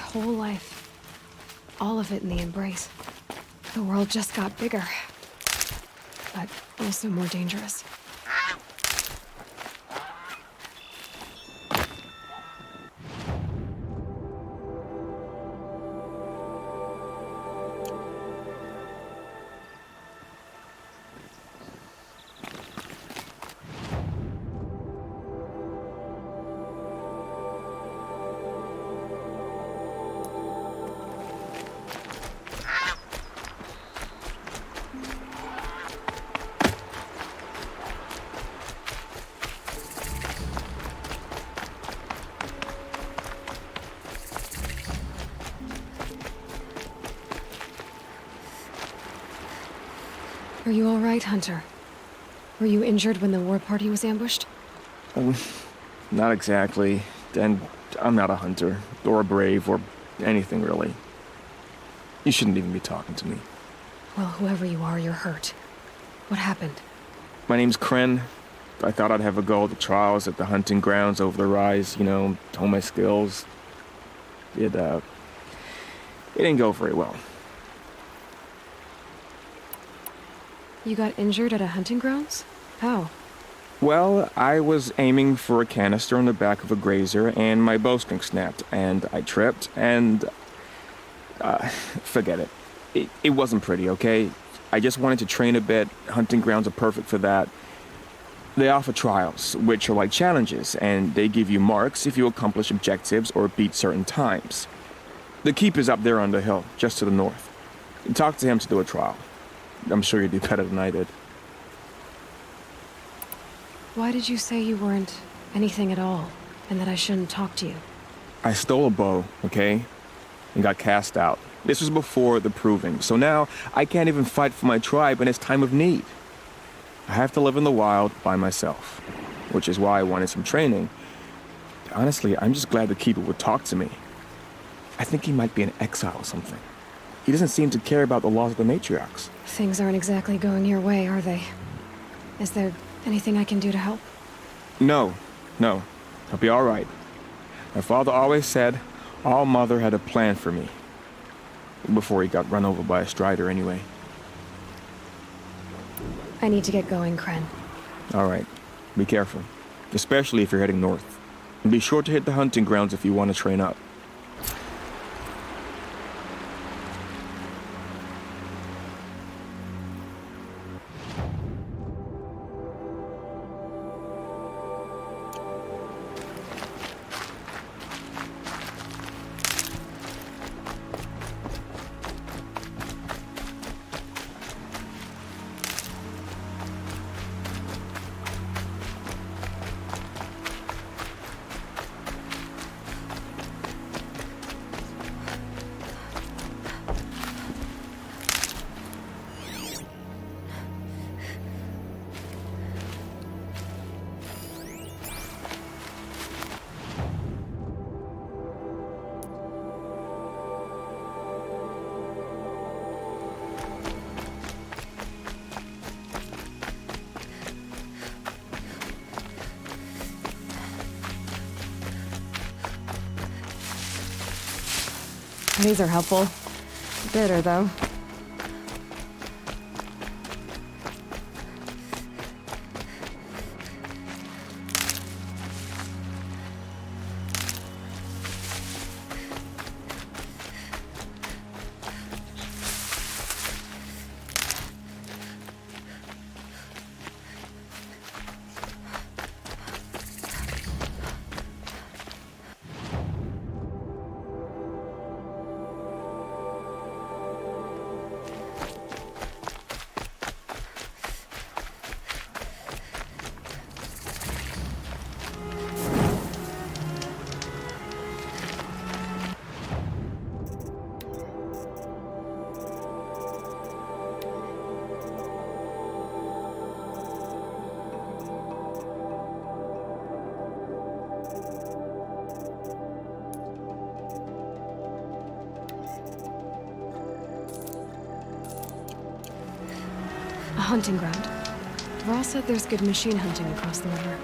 whole life. All of it in the embrace. The world just got bigger. But also more dangerous. Are you all right, Hunter? Were you injured when the war party was ambushed? Not exactly. And I'm not a hunter, or a brave, or anything really. You shouldn't even be talking to me. Well, whoever you are, you're hurt. What happened? My name's Kren. I thought I'd have a go at the trials at the hunting grounds over the rise, hone my skills. It didn't go very well. You got injured at a hunting grounds? How? Well, I was aiming for a canister on the back of a grazer, and my bowstring snapped, and I tripped, and... forget it. It wasn't pretty, okay? I just wanted to train a bit. Hunting grounds are perfect for that. They offer trials, which are like challenges, and they give you marks if you accomplish objectives or beat certain times. The keep is up there on the hill, just to the north. Talk to him to do a trial. I'm sure you'd do better than I did. Why did you say you weren't anything at all, and that I shouldn't talk to you? I stole a bow, okay? And got cast out. This was before the proving, so now I can't even fight for my tribe in its time of need. I have to live in the wild by myself, which is why I wanted some training. Honestly, I'm just glad the keeper would talk to me. I think he might be in exile or something. He doesn't seem to care about the laws of the matriarchs. Things aren't exactly going your way, are they? Is there anything I can do to help? No. I'll be all right. My father always said All Mother had a plan for me. Before he got run over by a strider, anyway. I need to get going, Kren. All right. Be careful. Especially if you're heading north. And be sure to hit the hunting grounds if you want to train up. These are helpful. Bitter, though. A hunting ground. Varl said there's good machine hunting across the river.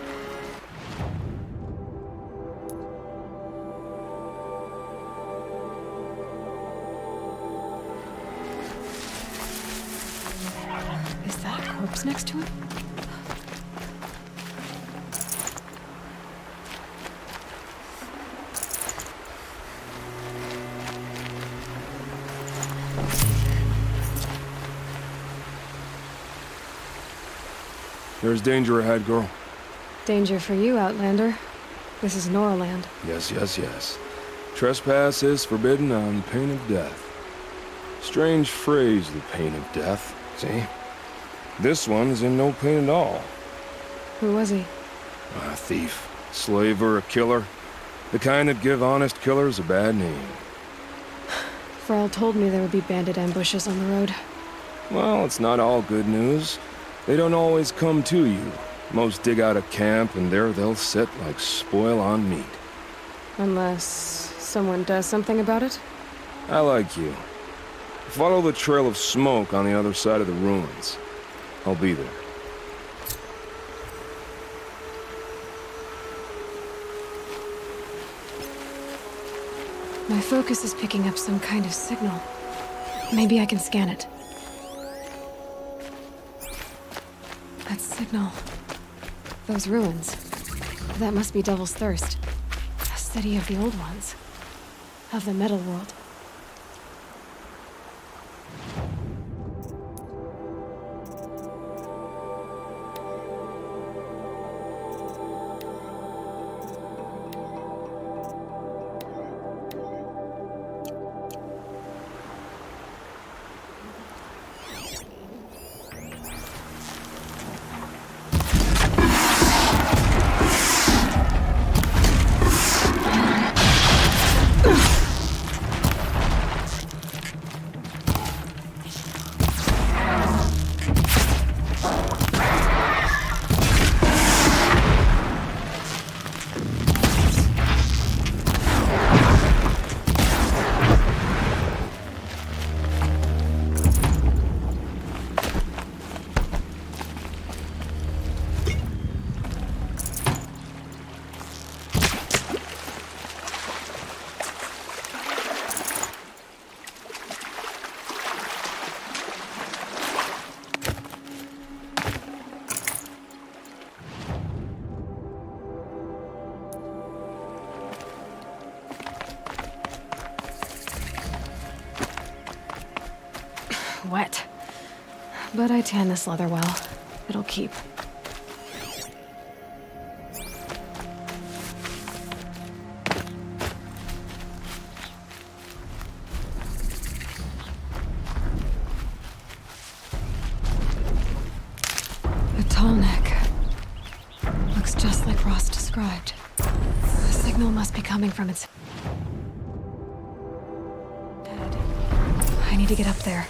box next to it? There's danger ahead, girl. Danger for you, Outlander. This is Nora land. Yes, yes, yes. Trespass is forbidden on pain of death. Strange phrase, the pain of death. See? This one's in no pain at all. Who was he? A thief, slaver, a killer. The kind that give honest killers a bad name. Frall told me there would be bandit ambushes on the road. Well, it's not all good news. They don't always come to you. Most dig out a camp, and there they'll sit like spoil on meat. Unless someone does something about it? I like you. Follow the trail of smoke on the other side of the ruins. I'll be there. My focus is picking up some kind of signal. Maybe I can scan it. That signal. Those ruins. That must be Devil's Thirst. A city of the old ones. Of the metal world. Wet. But I tan this leather well. It'll keep. The Tallneck. Looks just like Ross described. The signal must be coming from its head. I need to get up there.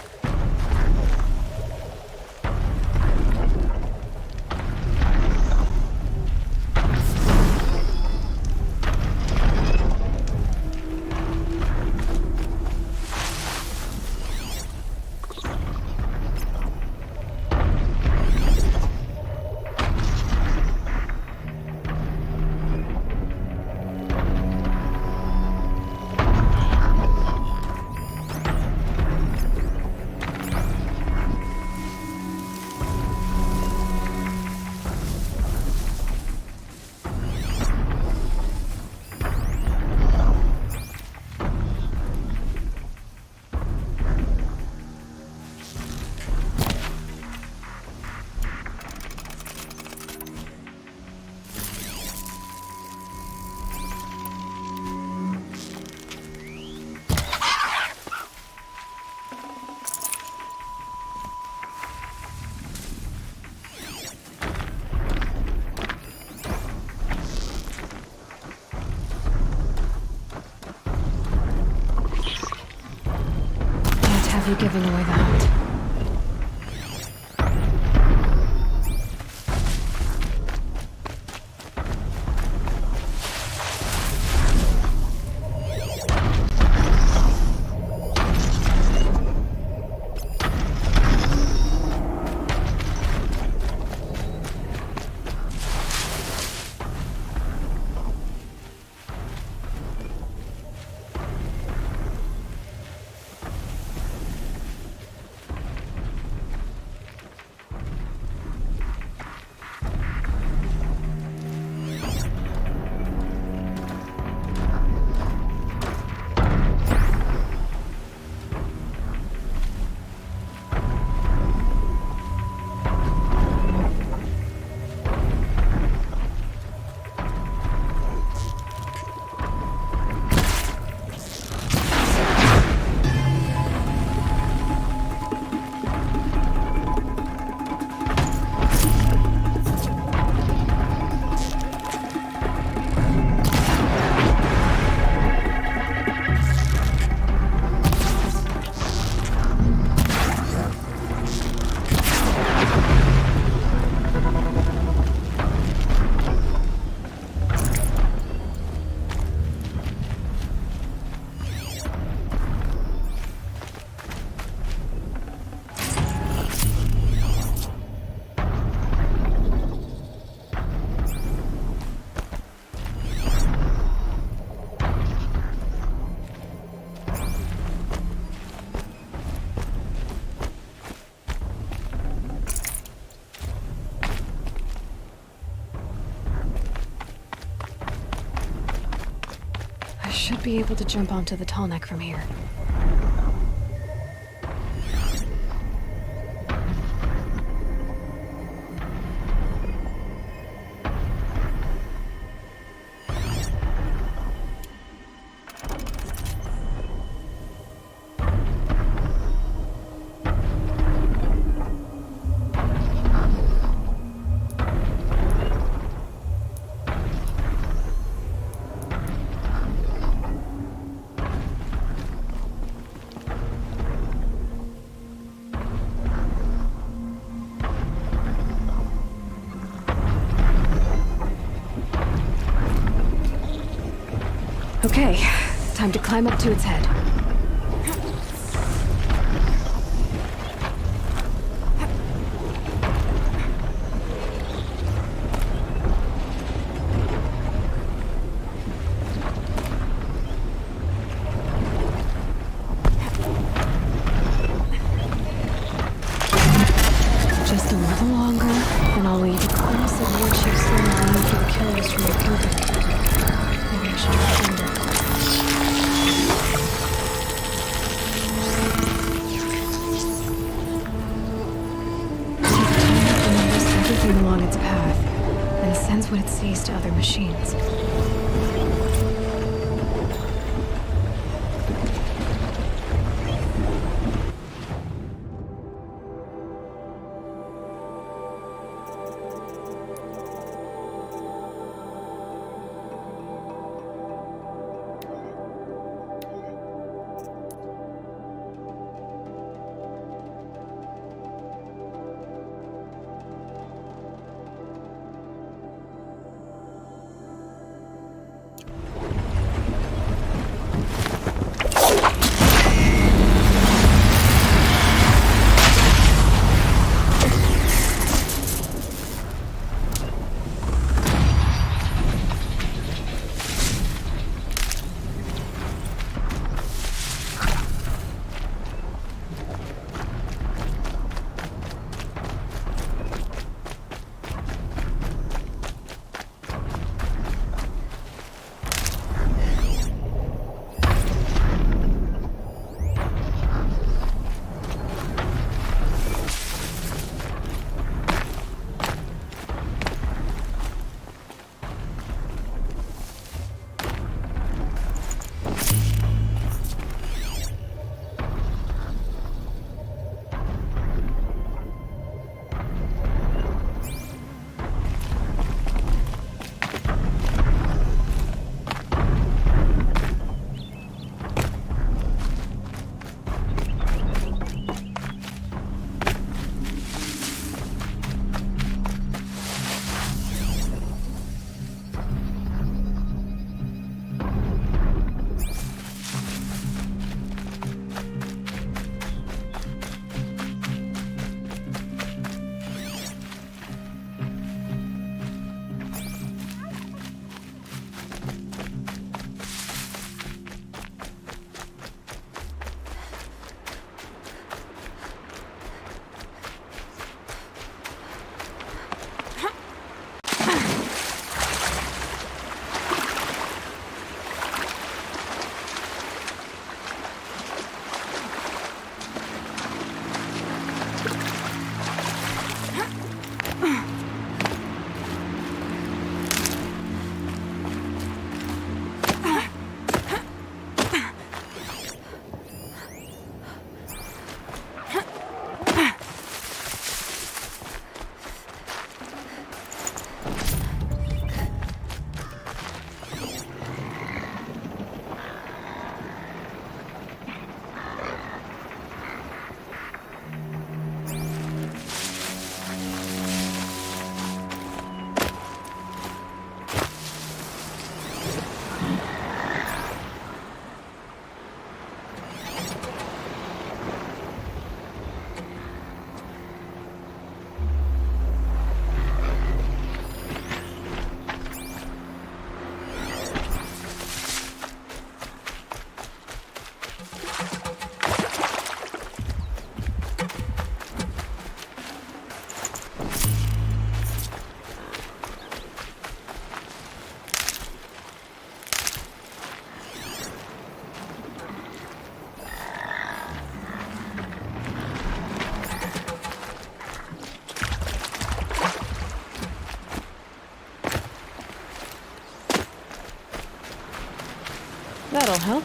Have you given away the hunt? should be able to jump onto the Tallneck from here. Okay, time to climb up to its head. Just a little longer, and I'll leave a glimpse of what you've seen lying for the killers from your company. Maybe I should try to find it. Everything along its path, and sends what it sees to other machines. That'll help.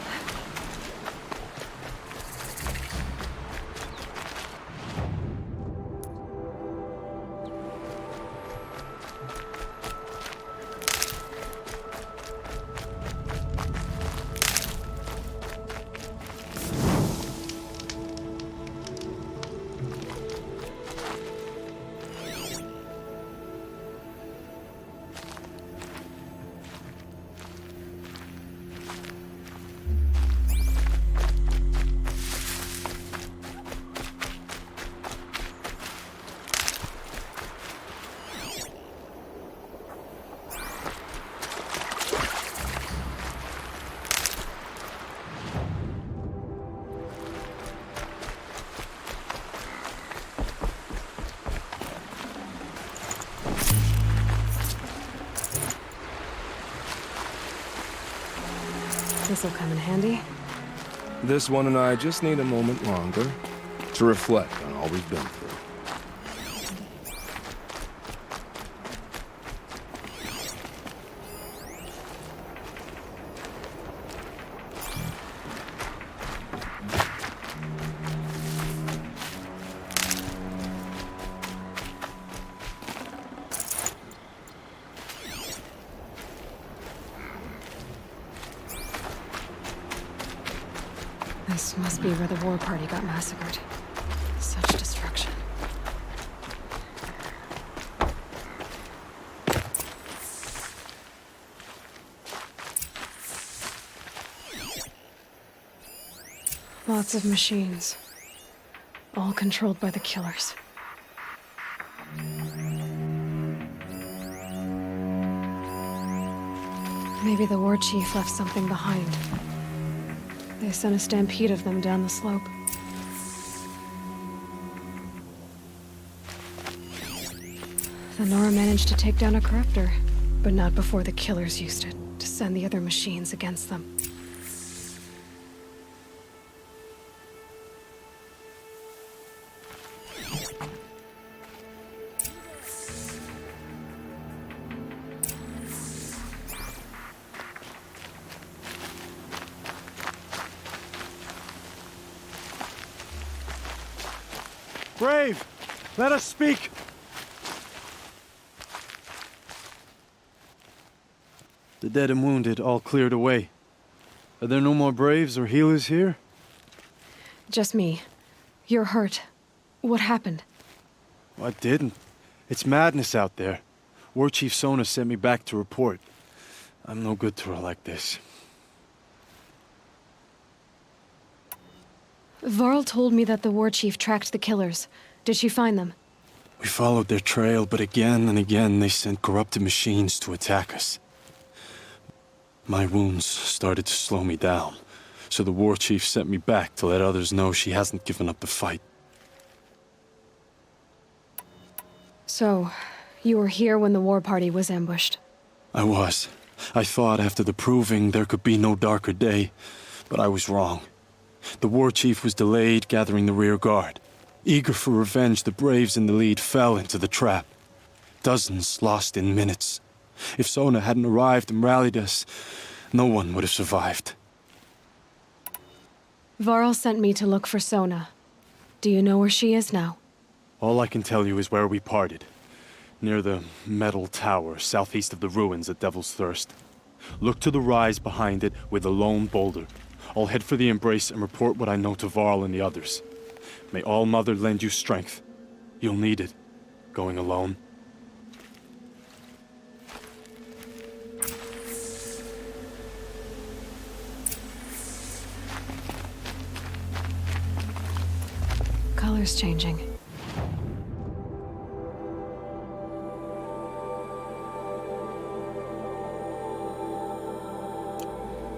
This'll come in handy. This one and I just need a moment longer to reflect on all we've been through. This must be where the war party got massacred. Such destruction. Lots of machines. All controlled by the killers. Maybe the war chief left something behind. They sent a stampede of them down the slope. The Nora managed to take down a corruptor, but not before the killers used it to send the other machines against them. Brave! Let us speak! The dead and wounded all cleared away. Are there no more Braves or healers here? Just me. You're hurt. What happened? I didn't. It's madness out there. War Chief Sona sent me back to report. I'm no good to her like this. Varl told me that the war chief tracked the killers. Did she find them? We followed their trail, but again and again they sent corrupted machines to attack us. My wounds started to slow me down, so the war chief sent me back to let others know she hasn't given up the fight. So, you were here when the war party was ambushed? I was. I thought after the proving there could be no darker day, but I was wrong. The war chief was delayed gathering the rear guard. Eager for revenge, the Braves in the lead fell into the trap. Dozens lost in minutes. If Sona hadn't arrived and rallied us, no one would have survived. Varl sent me to look for Sona. Do you know where she is now? All I can tell you is where we parted. Near the metal tower, southeast of the ruins at Devil's Thirst. Look to the rise behind it with a lone boulder. I'll head for the embrace and report what I know to Varl and the others. May All Mother lend you strength. You'll need it, going alone. Color's changing.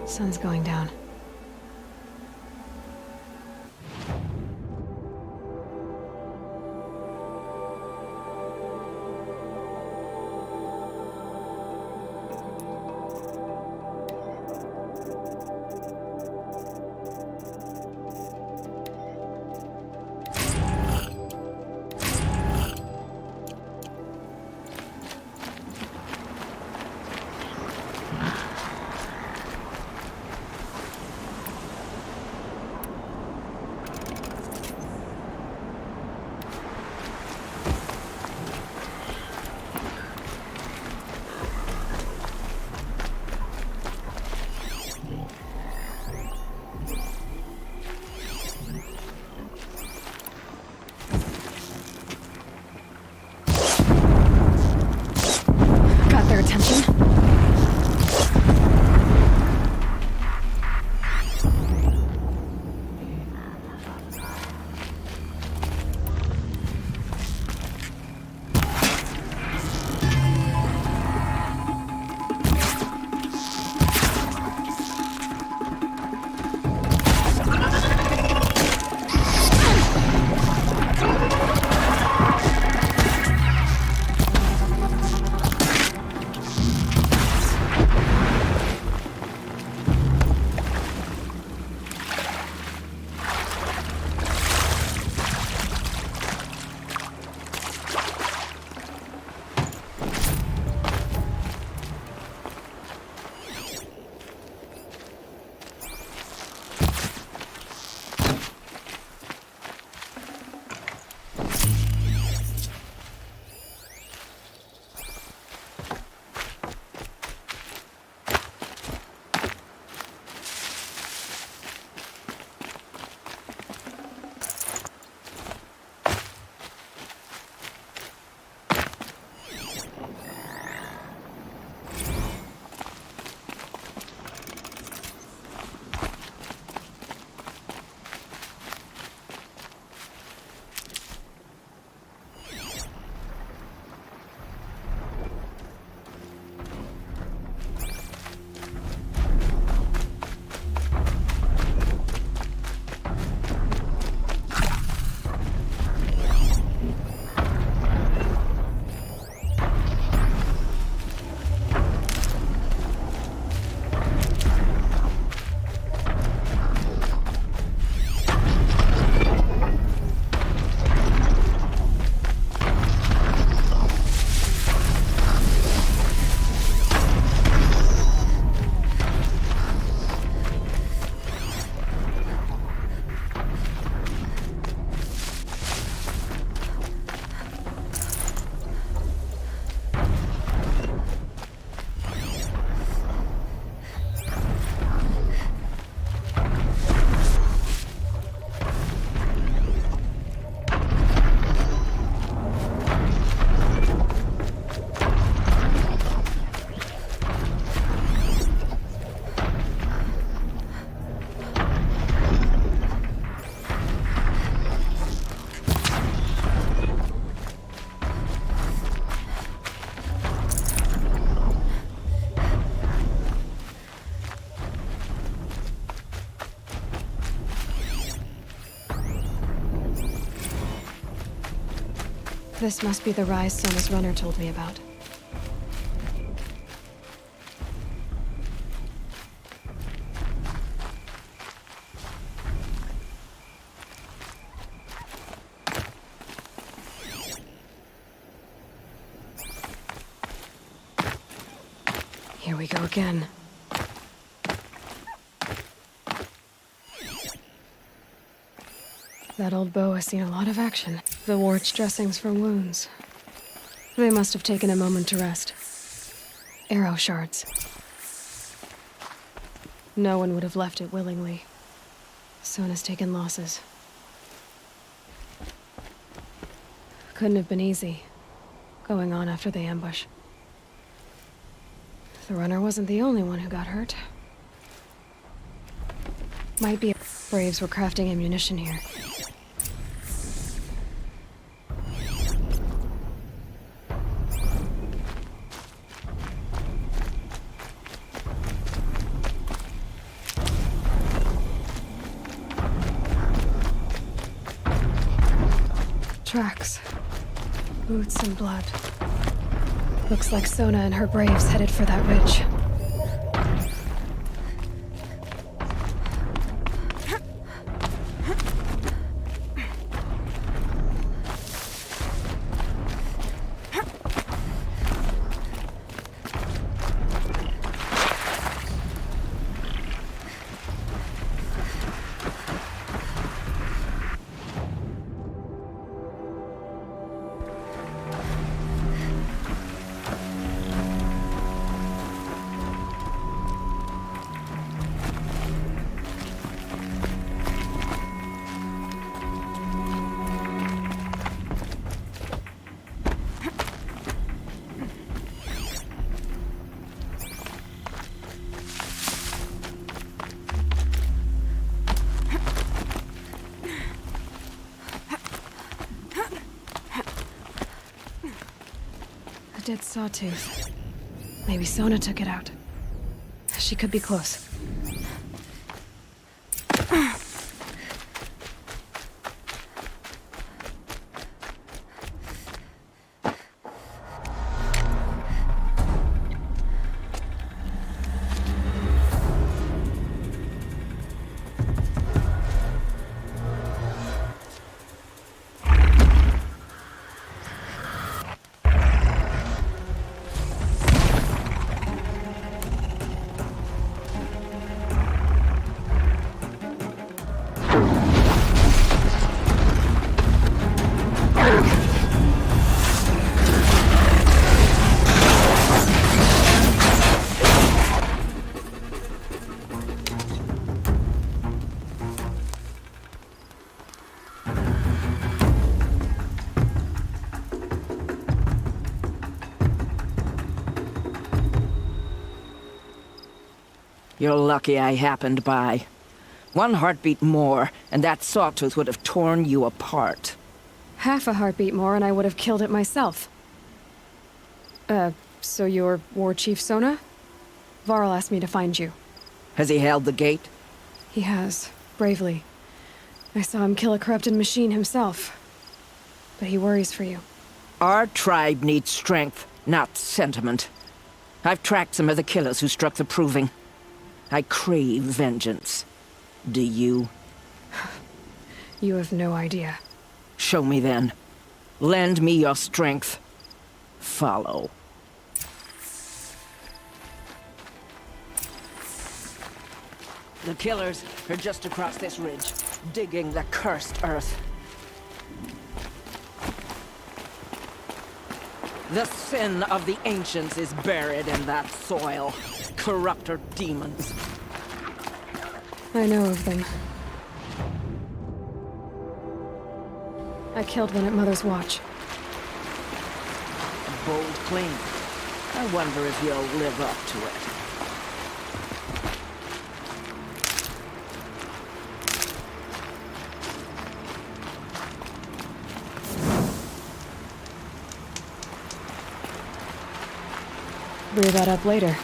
Sun's going down. attention. This must be the rise Sona's runner told me about. Here we go again. That old bow has seen a lot of action. The warts dressings for wounds. They must have taken a moment to rest. Arrow shards. No one would have left it willingly. Sona's taken losses. Couldn't have been easy, going on after the ambush. The runner wasn't the only one who got hurt. Might be Braves were crafting ammunition here. Tracks. Boots and blood. Looks like Sona and her braves headed for that ridge. dead sawtooth. Maybe Sona took it out. She could be close. You're lucky I happened by. One heartbeat more, and that sawtooth would have torn you apart. Half a heartbeat more and I would have killed it myself. So you're War Chief Sona? Varl asked me to find you. Has he held the gate? He has, bravely. I saw him kill a corrupted machine himself. But he worries for you. Our tribe needs strength, not sentiment. I've tracked some of the killers who struck the Proving. I crave vengeance. Do you? You have no idea. Show me then. Lend me your strength. Follow. The killers are just across this ridge, digging the cursed earth. The sin of the ancients is buried in that soil. Corrupter demons. I know of them. I killed one at Mother's Watch. A bold claim. I wonder if you'll live up to it. Brew that up later.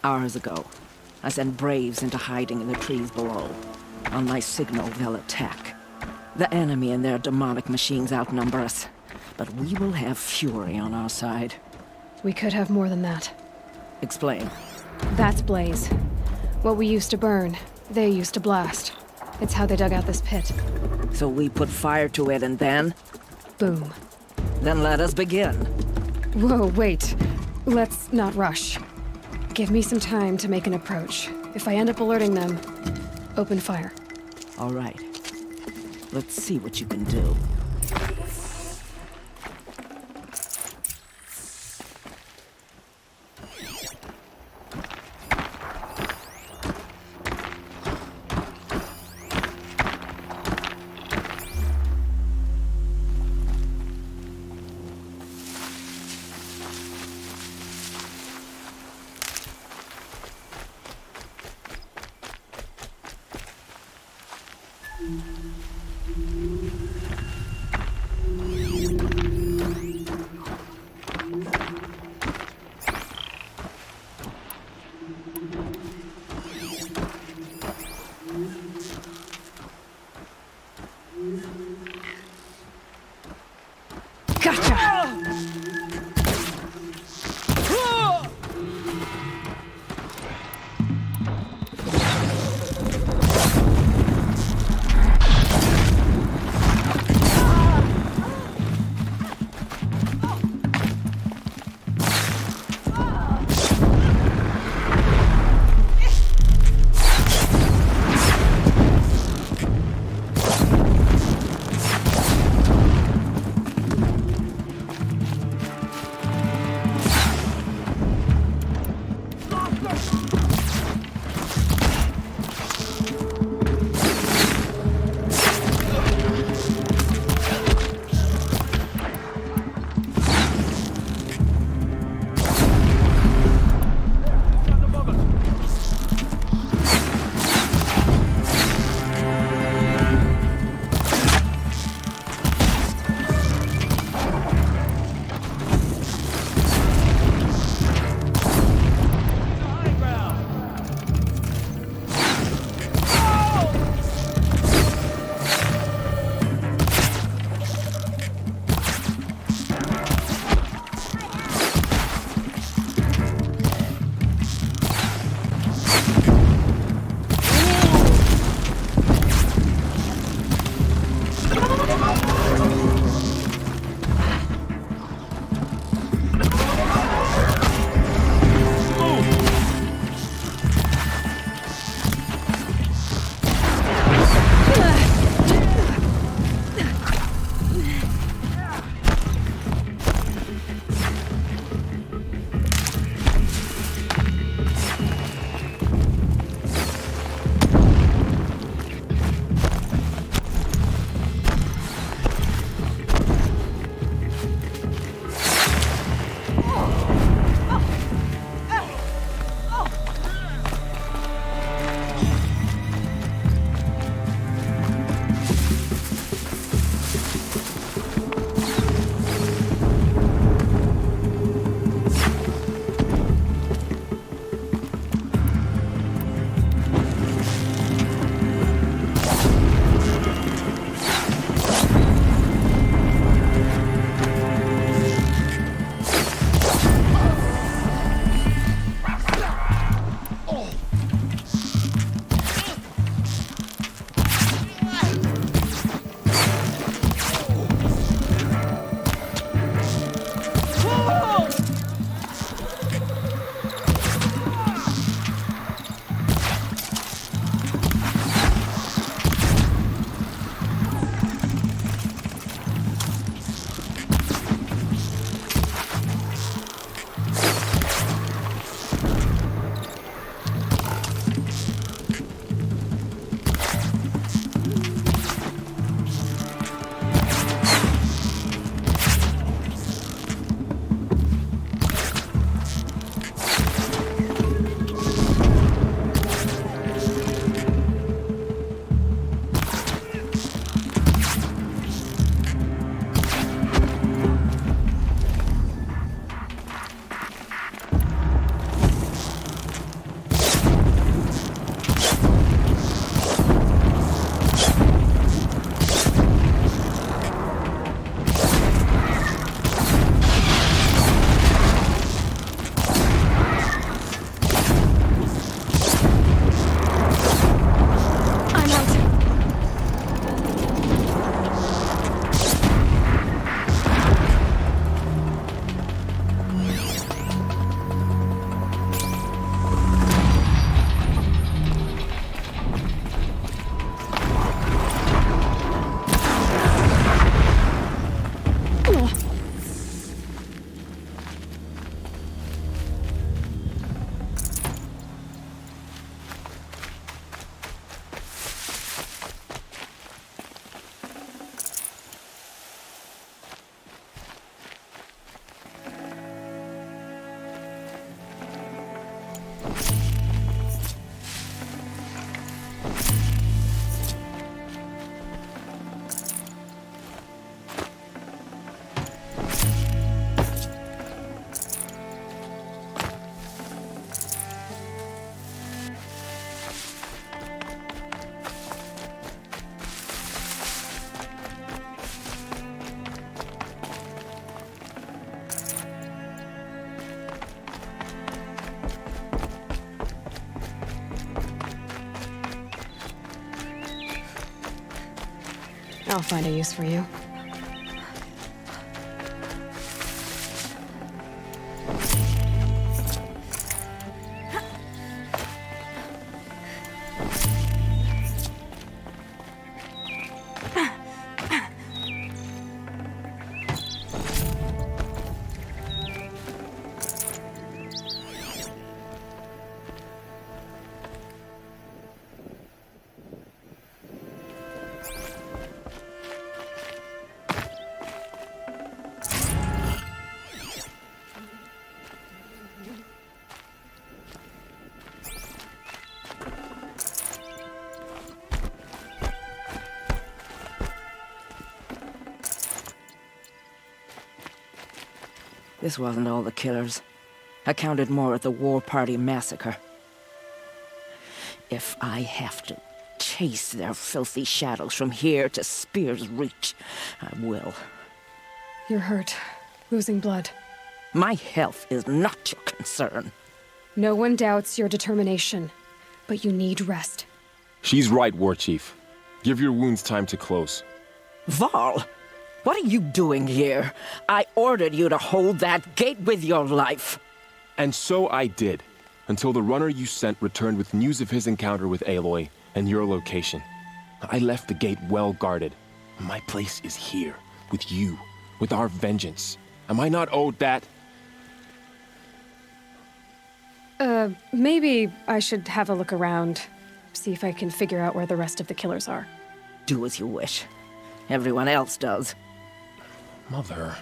Hours ago, I sent Braves into hiding in the trees below. On my signal, they'll attack. The enemy and their demonic machines outnumber us, but we will have fury on our side. We could have more than that. Explain. That's Blaze. What we used to burn, they used to blast. It's how they dug out this pit. So we put fire to it and then? Boom. Then let us begin. Whoa, wait. Let's not rush. Give me some time to make an approach. If I end up alerting them, open fire. All right. Let's see what you can do. I'll find a use for you. This wasn't all the killers. I counted more at the War Party massacre. If I have to chase their filthy shadows from here to Spear's Reach, I will. You're hurt. Losing blood. My health is not your concern. No one doubts your determination, but you need rest. She's right, War Chief. Give your wounds time to close. Varl, what are you doing here? I ordered you to hold that gate with your life. And so I did, until the runner you sent returned with news of his encounter with Aloy and your location. I left the gate well guarded. My place is here, with you, with our vengeance. Am I not owed that? Maybe I should have a look around. See if I can figure out where the rest of the killers are. Do as you wish. Everyone else does. Mother...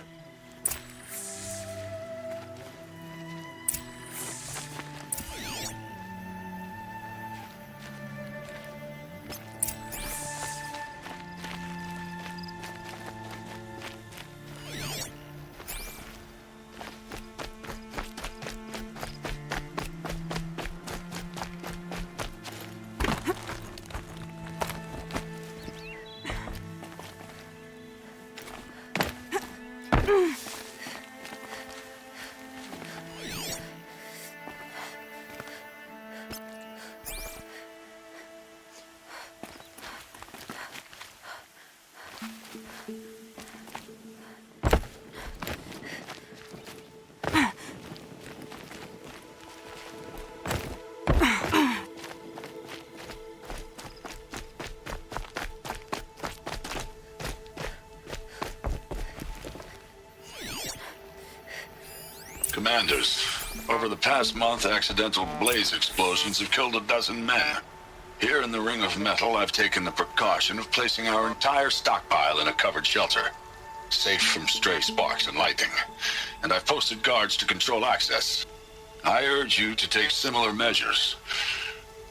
Commanders, over the past month, accidental blaze explosions have killed 12 men. Here in the Ring of Metal, I've taken the precaution of placing our entire stockpile in a covered shelter, safe from stray sparks and lightning. And I've posted guards to control access. I urge you to take similar measures,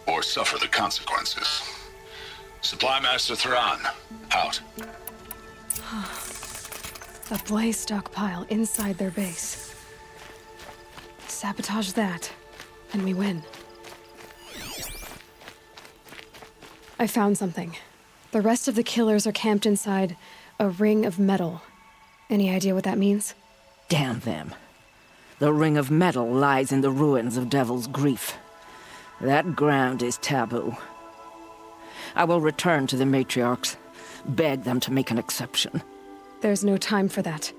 or suffer the consequences. Supply Master Thran, out. A blaze stockpile inside their base. Sabotage that, and we win. I found something. The rest of the killers are camped inside a ring of metal. Any idea what that means? Damn them. The Ring of Metal lies in the ruins of Devil's Grief. That ground is taboo. I will return to the matriarchs, beg them to make an exception. There's no time for that.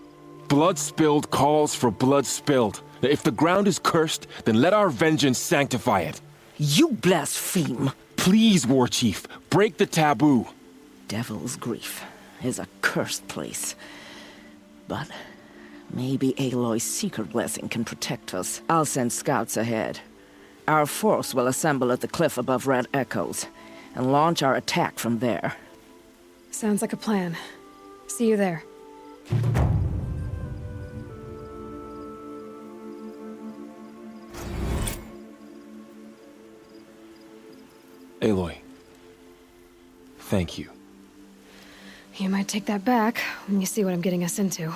Blood spilled calls for blood spilled. If the ground is cursed, then let our vengeance sanctify it. You blaspheme! Please, War Chief, break the taboo. Devil's Grief is a cursed place. But maybe Aloy's secret blessing can protect us. I'll send scouts ahead. Our force will assemble at the cliff above Red Echoes, and launch our attack from there. Sounds like a plan. See you there. Aloy, thank you. You might take that back when you see what I'm getting us into.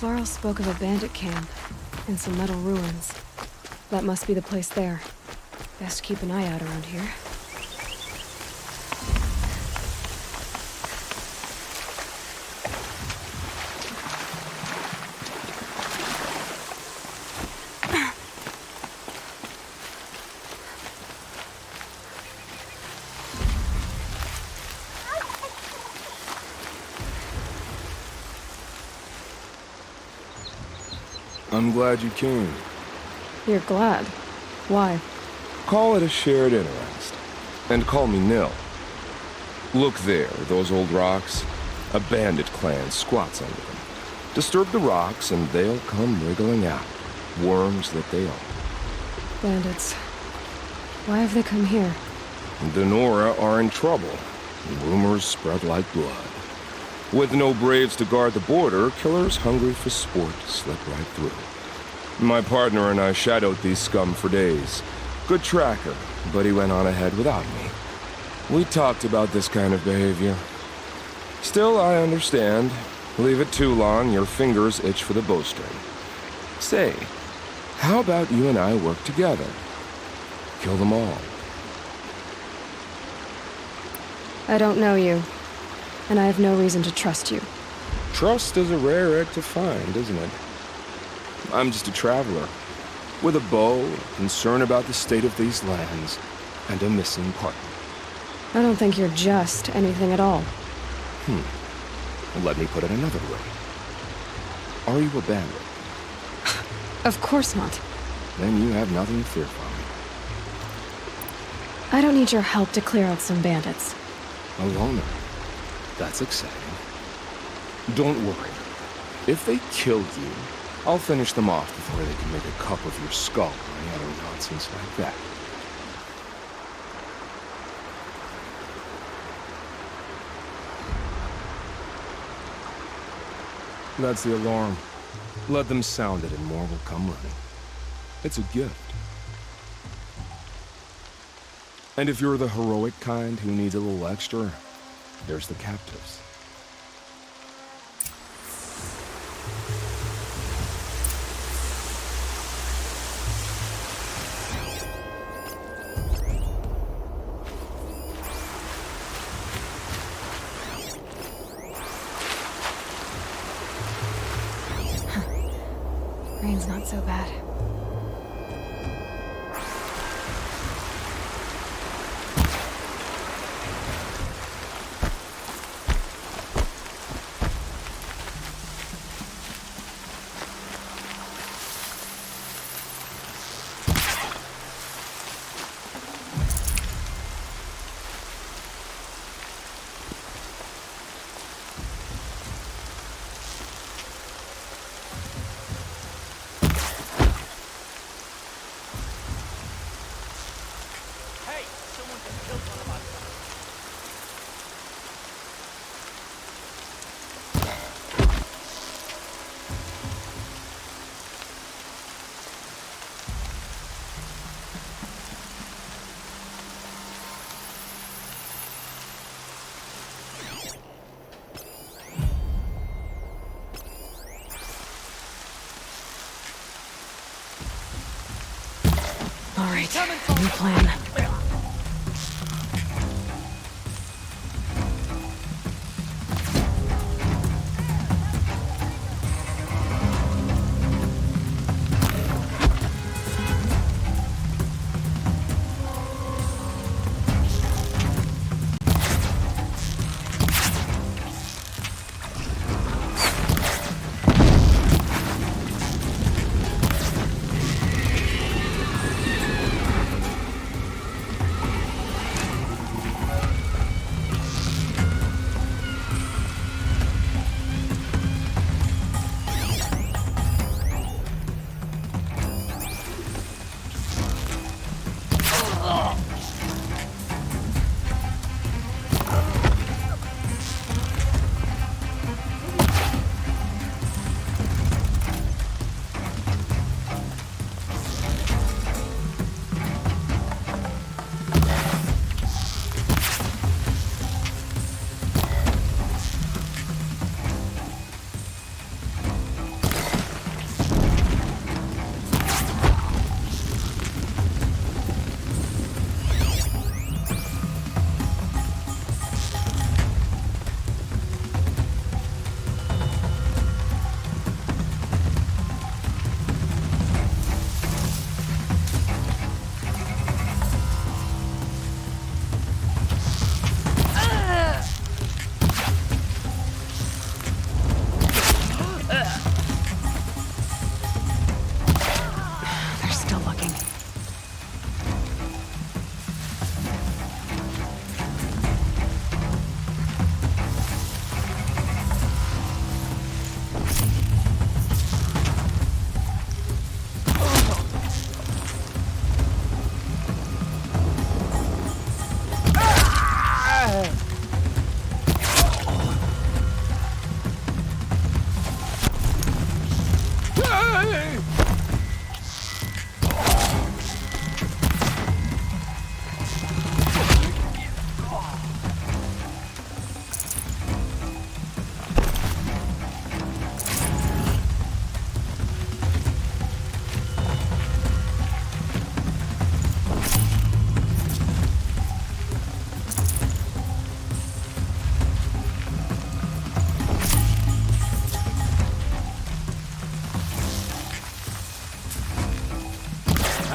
Varl spoke of a bandit camp and some metal ruins. That must be the place there. Best keep an eye out around here. I'm glad you came. You're glad. Why? Call it a shared interest. And call me Nil. Look there, those old rocks. A bandit clan squats under them. Disturb the rocks and they'll come wriggling out. Worms that they are. Bandits. Why have they come here? The Nora are in trouble. Rumors spread like blood. With no braves to guard the border, killers hungry for sport slip right through. My partner and I shadowed these scum for days. Good tracker, but he went on ahead without me. We talked about this kind of behavior. Still, I understand. Leave it too long, your fingers itch for the bowstring. Say, how about you and I work together? Kill them all. I don't know you, and I have no reason to trust you. Trust is a rare egg to find, isn't it? I'm just a traveler, with a bow, concern about the state of these lands, and a missing partner. I don't think you're just anything at all. Let me put it another way. Are you a bandit? Of course not. Then you have nothing to fear from me. I don't need your help to clear out some bandits. A loner. That's exciting. Don't worry. If they kill you, I'll finish them off before they can make a cup of your skull or any other nonsense like that. That's the alarm. Let them sound it and more will come running. It's a gift. And if you're the heroic kind who needs a little extra, there's the captives. Rain's not so bad. All right, new plan.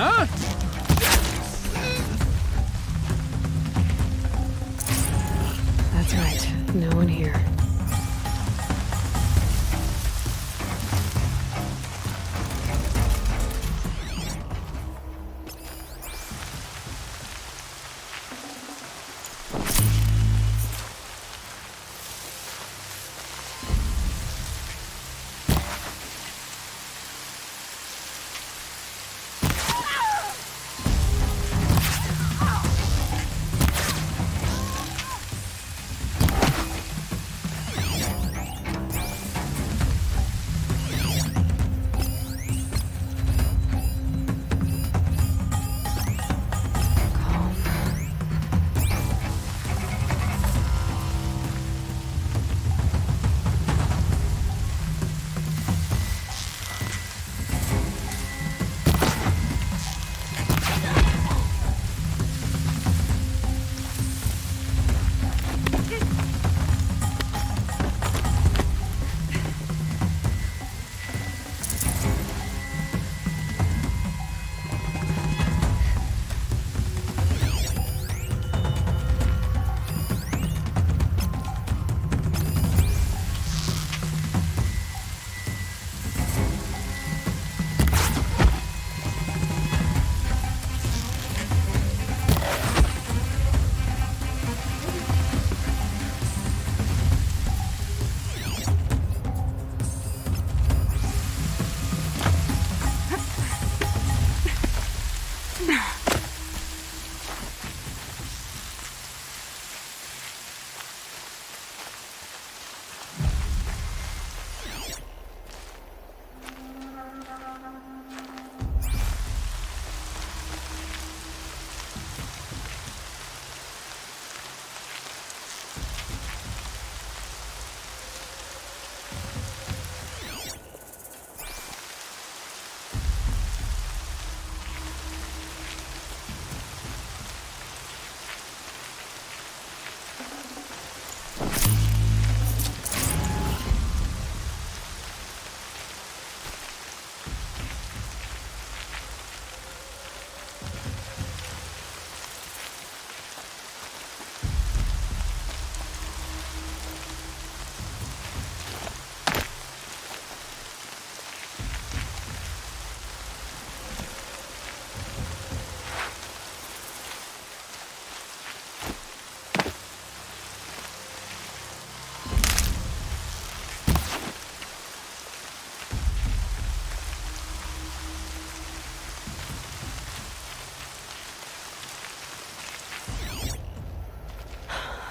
huh? That's right. No one here.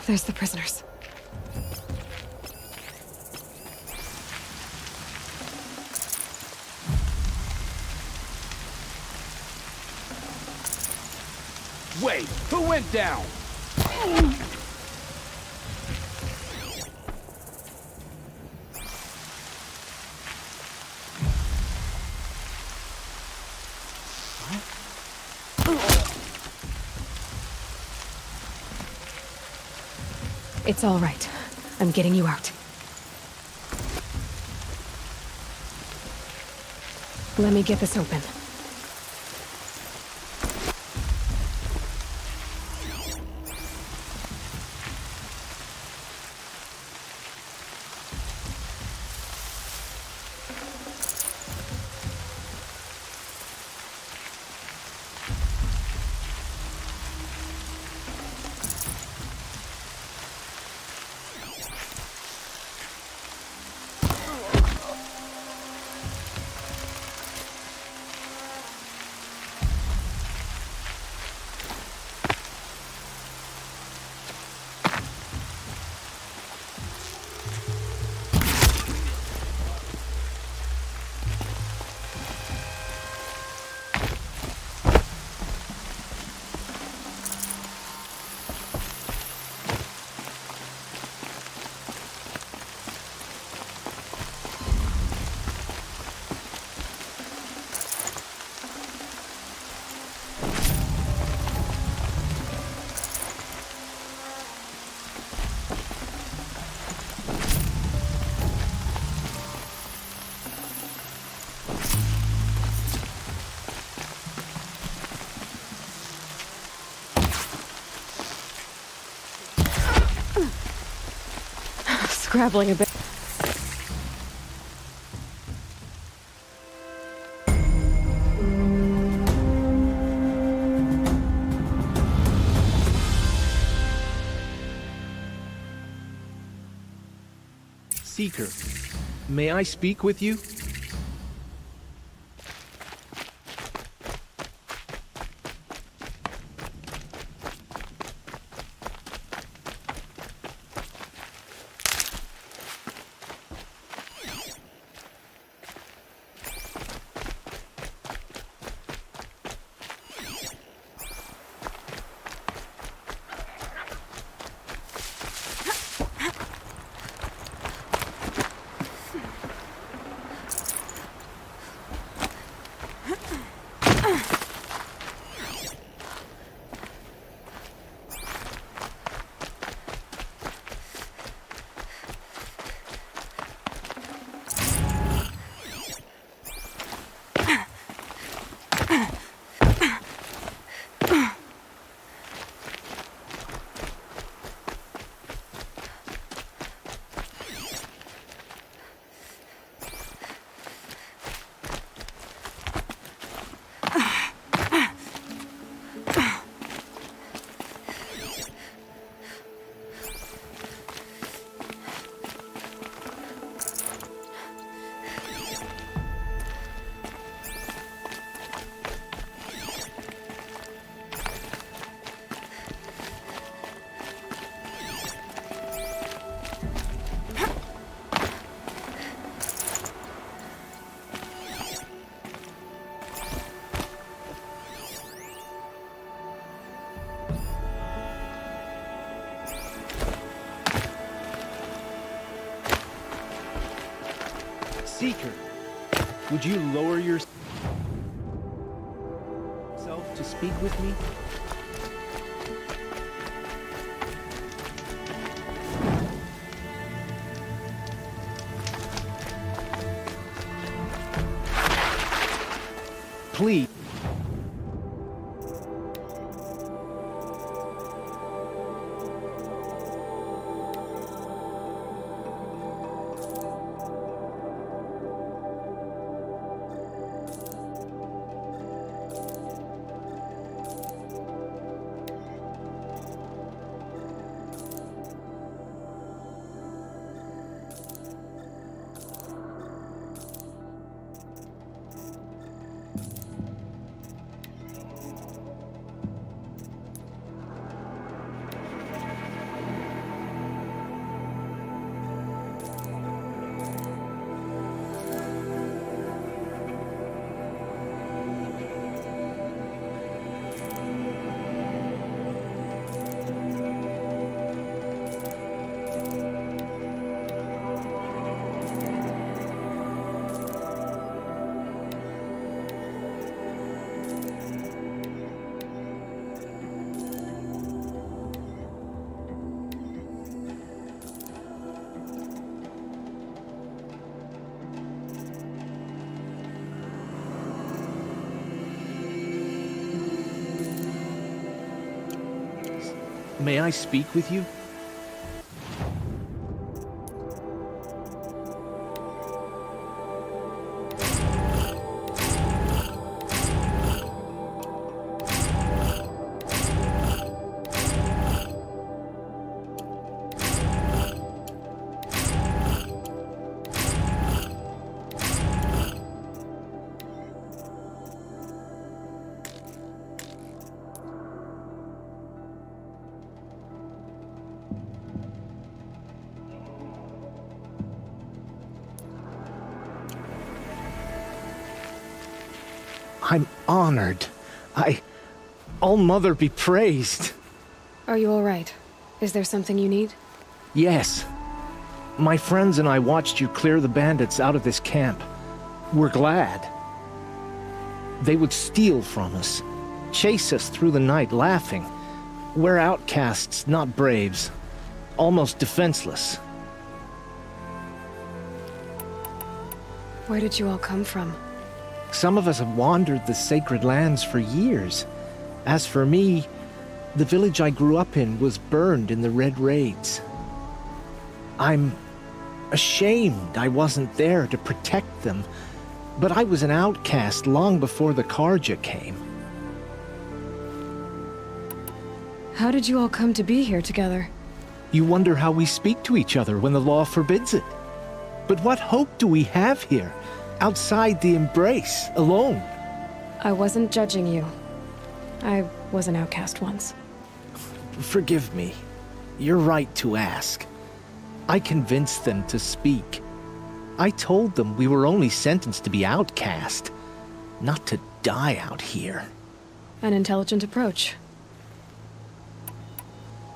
There's the prisoners. Wait, who went down? It's all right. I'm getting you out. Let me get this open. scrabbling a bit. Seeker, may I speak with you? Seeker, would you lower yourself to speak with me? Please. May I speak with you? I'm honored. All-Mother be praised. Are you all right? Is there something you need? Yes. My friends and I watched you clear the bandits out of this camp. We're glad. They would steal from us, chase us through the night laughing. We're outcasts, not braves. Almost defenseless. Where did you all come from? Some of us have wandered the sacred lands for years. As for me, the village I grew up in was burned in the Red Raids. I'm ashamed I wasn't there to protect them. But I was an outcast long before the Karja came. How did you all come to be here together? You wonder how we speak to each other when the law forbids it. But what hope do we have here, outside the embrace, alone? I wasn't judging you. I was an outcast once. Forgive me. You're right to ask. I convinced them to speak. I told them we were only sentenced to be outcast, not to die out here. An intelligent approach.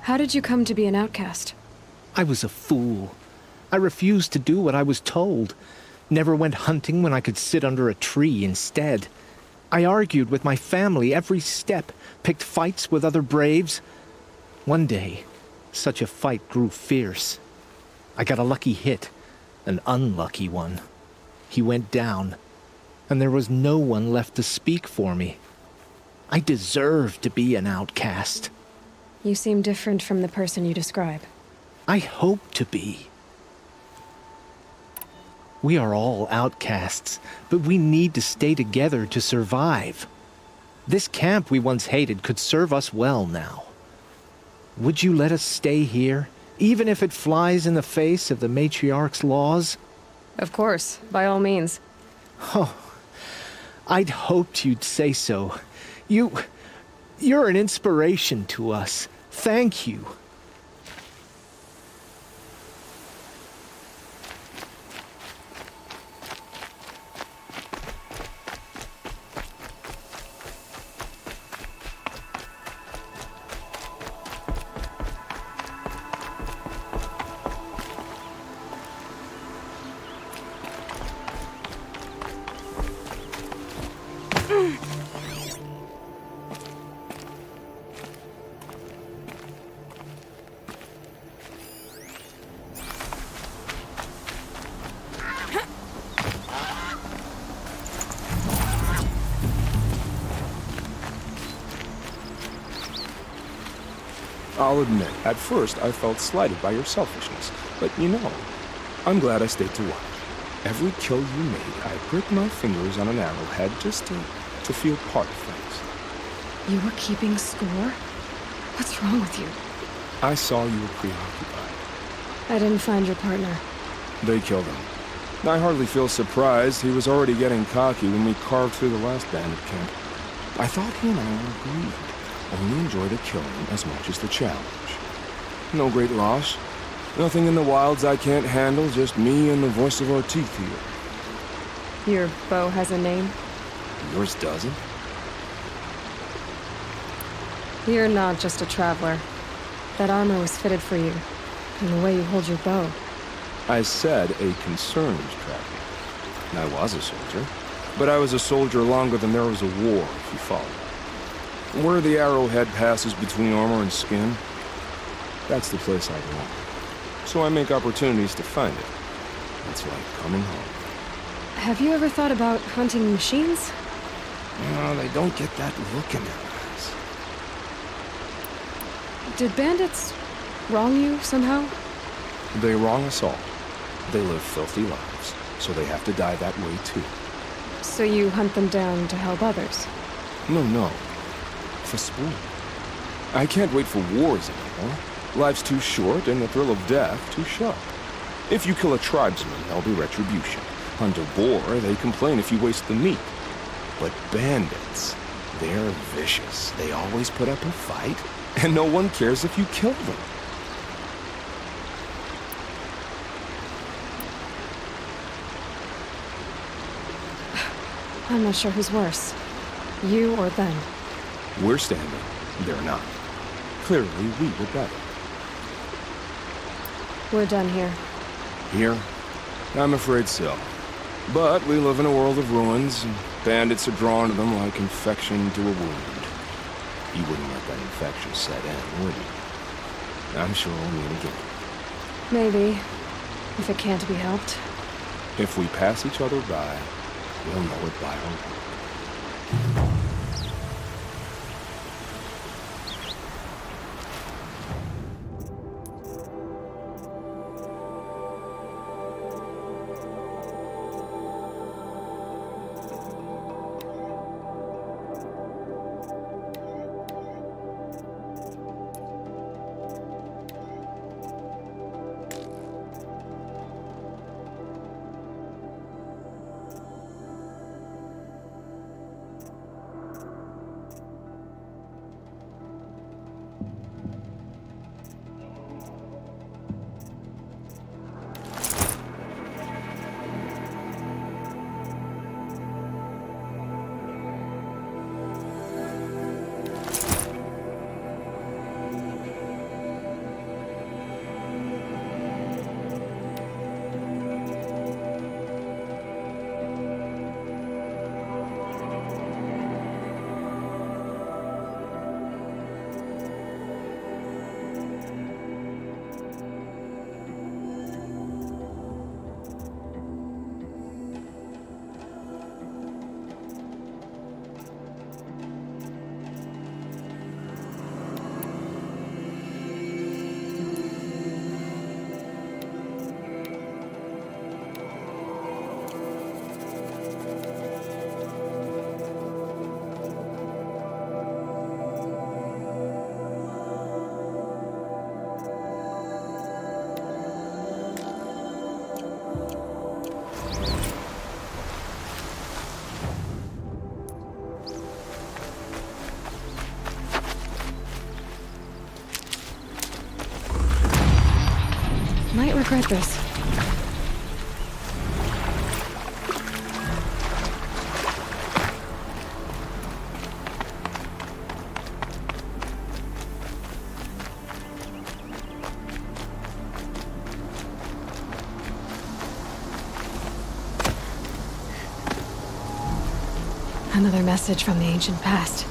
How did you come to be an outcast? I was a fool. I refused to do what I was told. Never went hunting when I could sit under a tree instead. I argued with my family every step, picked fights with other braves. One day, such a fight grew fierce. I got a lucky hit, an unlucky one. He went down, and there was no one left to speak for me. I deserved to be an outcast. You seem different from the person you describe. I hope to be. We are all outcasts, but we need to stay together to survive. This camp we once hated could serve us well now. Would you let us stay here, even if it flies in the face of the matriarch's laws? Of course, by all means. Oh, I'd hoped you'd say so. You're an inspiration to us. Thank you. I'll admit, at first I felt slighted by your selfishness. But you know, I'm glad I stayed to watch. Every kill you made, I pricked my fingers on an arrowhead just to feel part of things. You were keeping score? What's wrong with you? I saw you were preoccupied. I didn't find your partner. They killed him. I hardly feel surprised. He was already getting cocky when we carved through the last bandit camp. I thought he and I were agreed. Only enjoy the killing as much as the challenge. No great loss. Nothing in the wilds I can't handle, just me and the voice of our teeth here. Your bow has a name? Yours doesn't? You're not just a traveler. That armor was fitted for you, and the way you hold your bow. I said a concerned traveler. And I was a soldier. But I was a soldier longer than there was a war, if you follow. Where the arrowhead passes between armor and skin, that's the place I belong. So I make opportunities to find it. It's like coming home. Have you ever thought about hunting machines? No, they don't get that look in their eyes. Did bandits wrong you somehow? They wrong us all. They live filthy lives, so they have to die that way too. So you hunt them down to help others? No. For sport. I can't wait for wars anymore. Life's too short and the thrill of death too sharp. If you kill a tribesman, there'll be retribution. Hunt a boar, they complain if you waste the meat. But bandits, they're vicious. They always put up a fight, and no one cares if you kill them. I'm not sure who's worse. You or them. We're standing. They're not. Clearly, we were better. We're done here. Here? I'm afraid so. But we live in a world of ruins, and bandits are drawn to them like infection to a wound. You wouldn't let that infection set in, would you? I'm sure we'll meet again. Maybe. If it can't be helped. If we pass each other by, we'll know it by our work. regret this. Another message from the ancient past.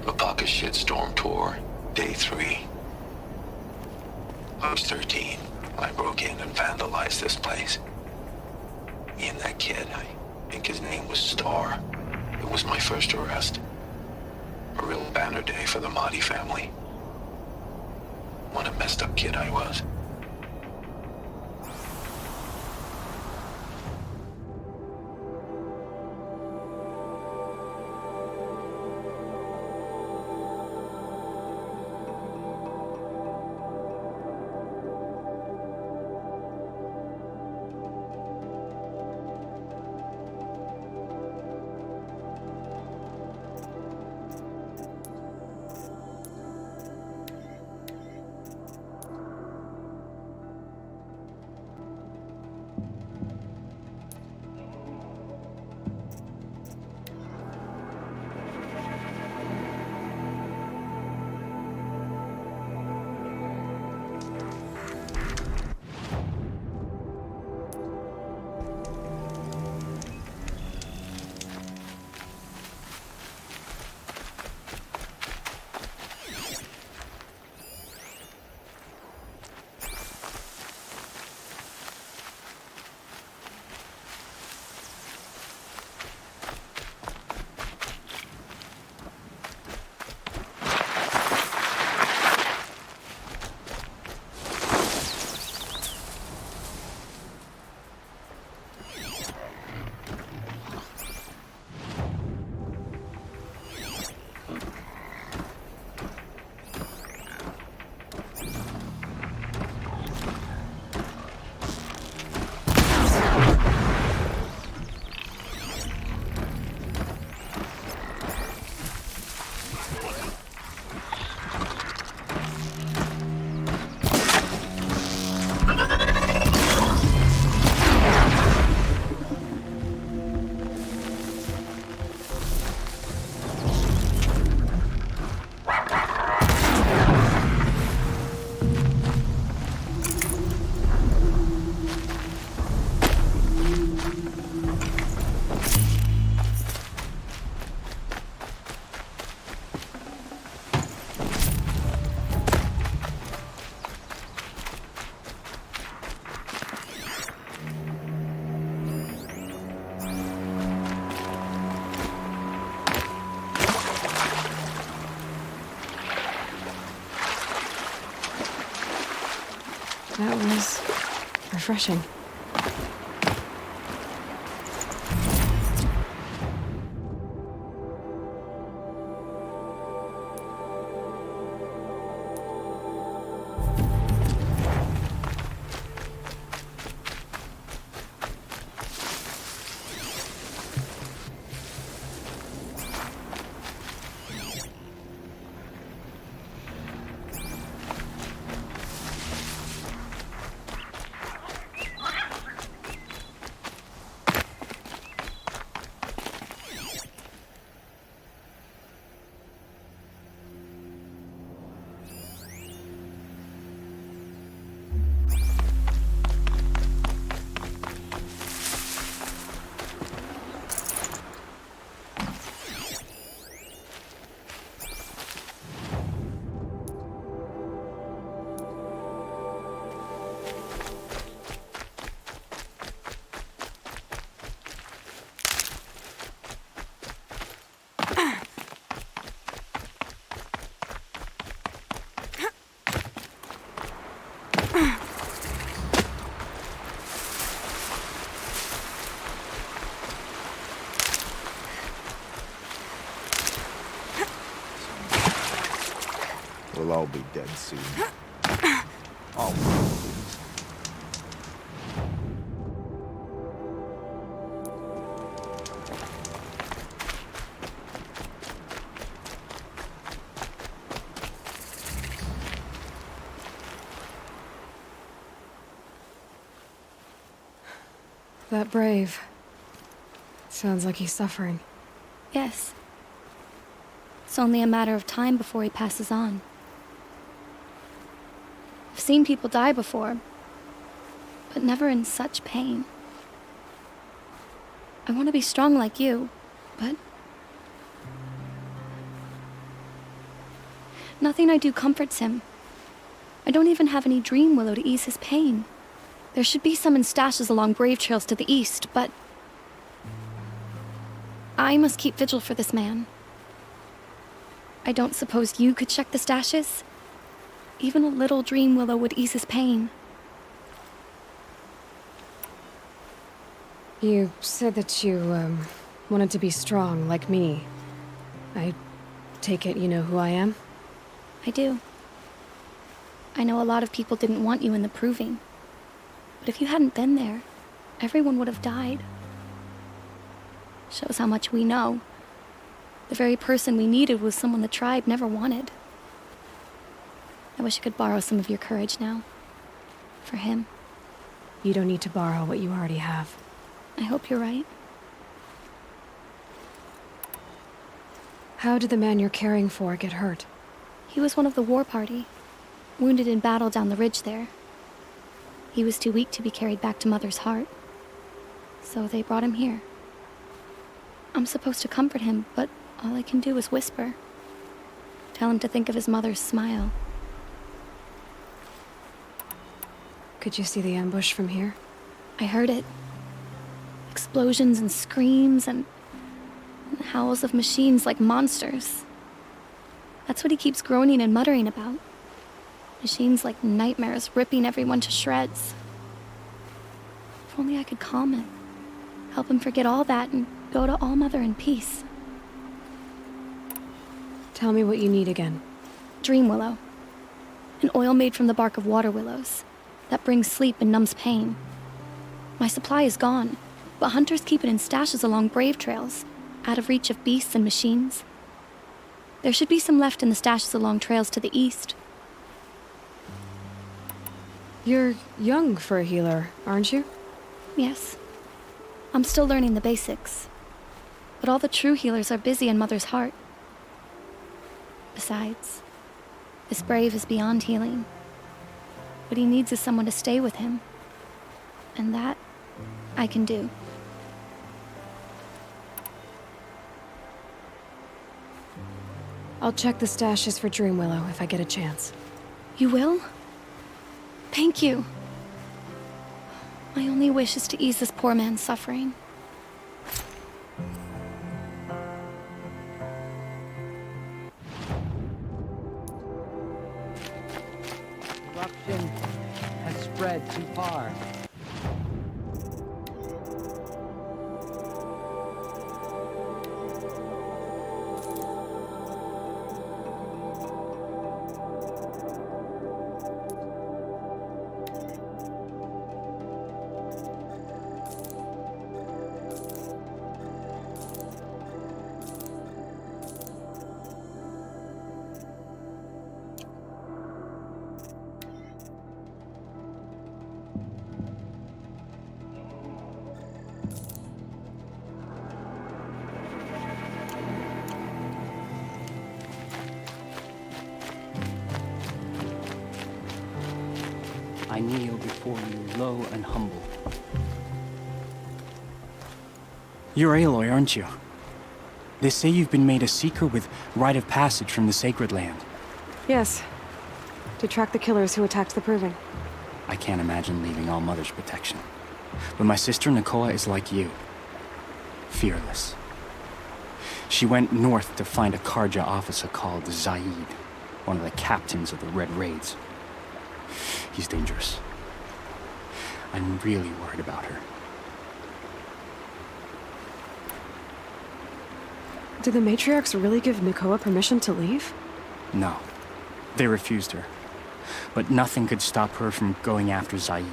A pocket shitstorm tour, day 3. I was 13 when I broke in and vandalized this place. Me and that kid, I think his name was Star. It was my first arrest. A real banner day for the Mahdi family. What a messed up kid I was. That was refreshing. We'll all be dead soon. All That brave. Sounds like he's suffering. Yes. It's only a matter of time before he passes on. I've seen people die before, but never in such pain. I want to be strong like you, but nothing I do comforts him. I don't even have any dream willow to ease his pain. There should be some in stashes along brave trails to the east, but I must keep vigil for this man. I don't suppose you could check the stashes? Even a little dream willow would ease his pain. You said that you, wanted to be strong, like me. I take it you know who I am? I do. I know a lot of people didn't want you in the proving. But if you hadn't been there, everyone would have died. Shows how much we know. The very person we needed was someone the tribe never wanted. I wish I could borrow some of your courage now. For him. You don't need to borrow what you already have. I hope you're right. How did the man you're caring for get hurt? He was one of the war party, wounded in battle down the ridge there. He was too weak to be carried back to Mother's heart, so they brought him here. I'm supposed to comfort him, but all I can do is whisper. Tell him to think of his mother's smile. Could you see the ambush from here? I heard it. Explosions and screams and howls of machines like monsters. That's what he keeps groaning and muttering about. Machines like nightmares ripping everyone to shreds. If only I could calm him. Help him forget all that and go to All Mother in peace. Tell me what you need again. Dream willow. An oil made from the bark of water willows that brings sleep and numbs pain. My supply is gone, but hunters keep it in stashes along brave trails, out of reach of beasts and machines. There should be some left in the stashes along trails to the east. You're young for a healer, aren't you? Yes. I'm still learning the basics. But all the true healers are busy in Mother's heart. Besides, this brave is beyond healing. What he needs is someone to stay with him. And that, I can do. I'll check the stashes for Dream Willow if I get a chance. You will? Thank you. My only wish is to ease this poor man's suffering. Corruption has spread too far. I kneel before you, low and humble. You're Aloy, aren't you? They say you've been made a seeker with rite of passage from the Sacred Land. Yes. To track the killers who attacked the Proving. I can't imagine leaving All Mother's protection. But my sister Nakoa is like you. Fearless. She went north to find a Karja officer called Zaid, one of the captains of the Red Raids. He's dangerous. I'm really worried about her. Did the matriarchs really give Nakoa permission to leave? No. They refused her. But nothing could stop her from going after Zaid.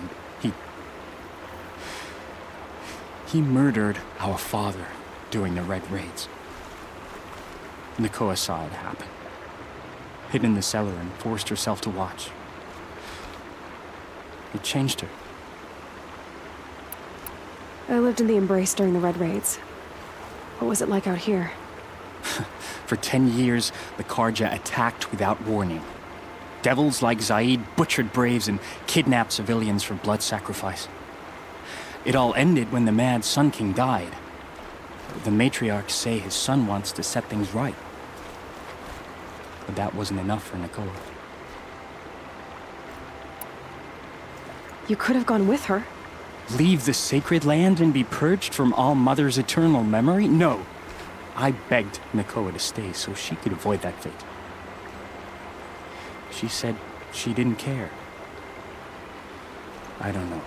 He murdered our father during the Red Raids. Nakoa saw it happen. Hid in the cellar and forced herself to watch. It changed her. I lived in the Embrace during the Red Raids. What was it like out here? For 10 years, the Karja attacked without warning. Devils like Zaid butchered Braves and kidnapped civilians for blood sacrifice. It all ended when the mad Sun King died. The matriarchs say his son wants to set things right. But that wasn't enough for Nakoa. You could have gone with her. Leave the sacred land and be purged from All Mother's eternal memory? No. I begged Nakoa to stay so she could avoid that fate. She said she didn't care. I don't know.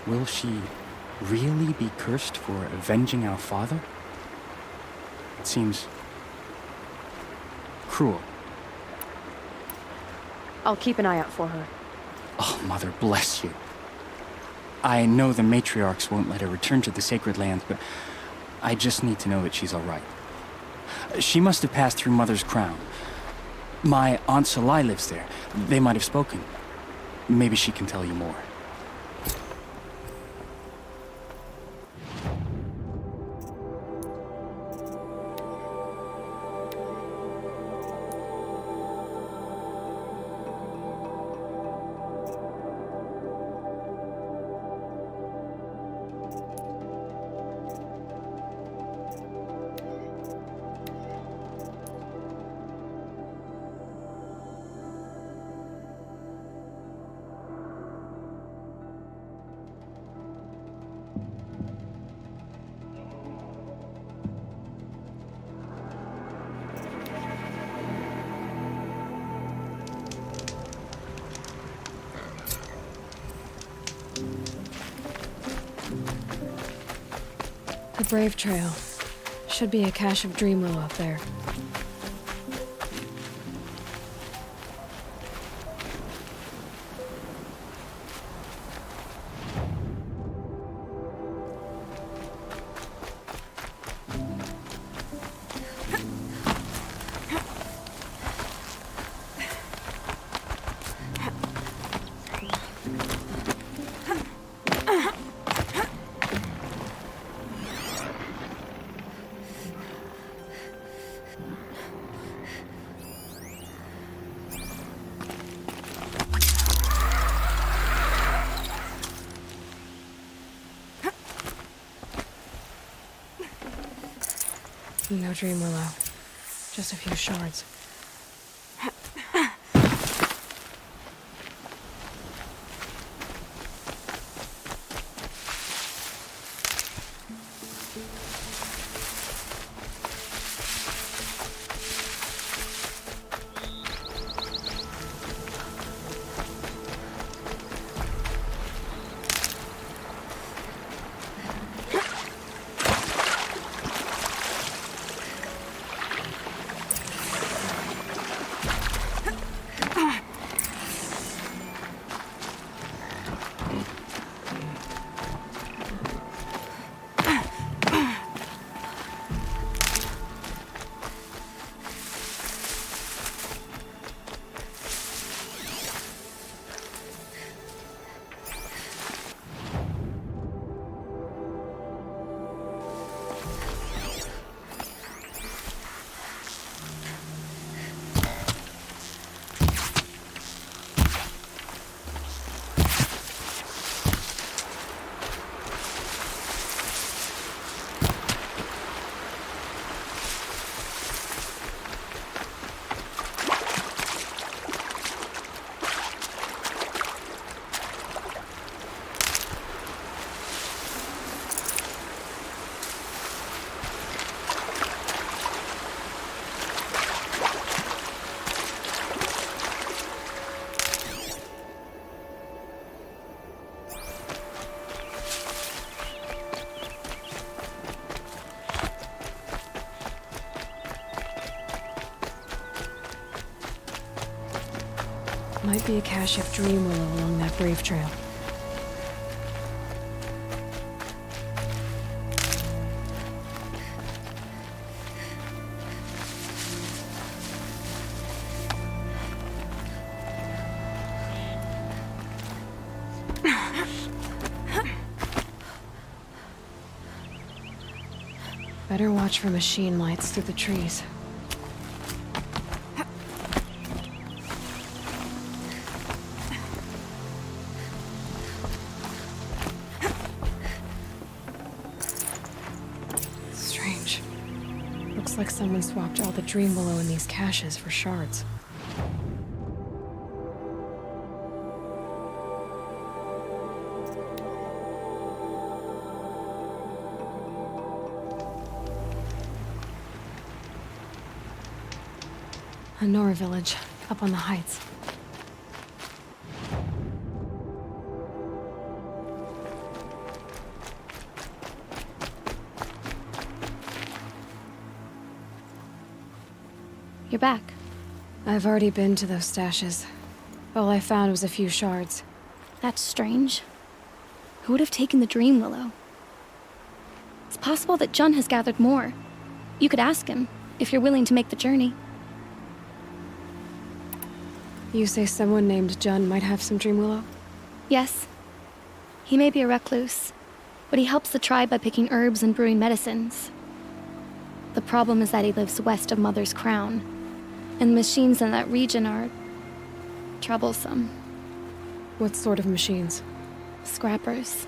Will she really be cursed for avenging our father? It seems cruel. I'll keep an eye out for her. Oh, Mother bless you. I know the matriarchs won't let her return to the sacred lands, but I just need to know that she's all right. She must have passed through Mother's crown. My Aunt Salai lives there. They might have spoken. Maybe she can tell you more. The Brave Trail. Should be a cache of Dreamwillow up there. No Dreamwillow. Just a few shards. Might be a cache of Dreamwillow along that Brave Trail. Better watch for machine lights through the trees. Strange. Looks like someone swapped all the dream willow in these caches for shards. A Nora village, up on the heights. You're back. I've already been to those stashes. All I found was a few shards. That's strange. Who would have taken the dream willow? It's possible that Jun has gathered more. You could ask him, if you're willing to make the journey. You say someone named Jun might have some dream willow? Yes. He may be a recluse, but he helps the tribe by picking herbs and brewing medicines. The problem is that he lives west of Mother's Crown, and the machines in that region are troublesome. What sort of machines? Scrappers.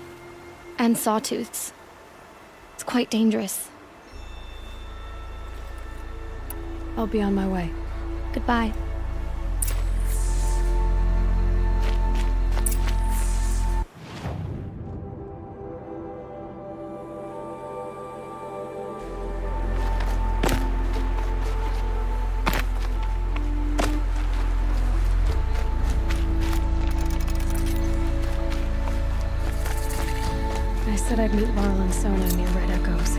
And sawtooths. It's quite dangerous. I'll be on my way. Goodbye. I said I'd meet Laurel and Sona near Red Echoes.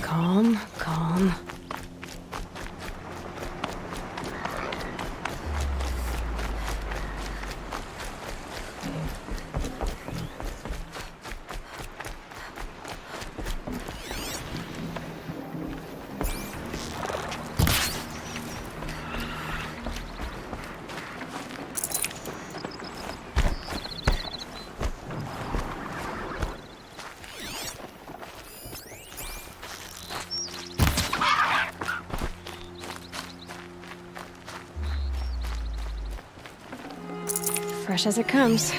Calm, calm. Fresh as it comes.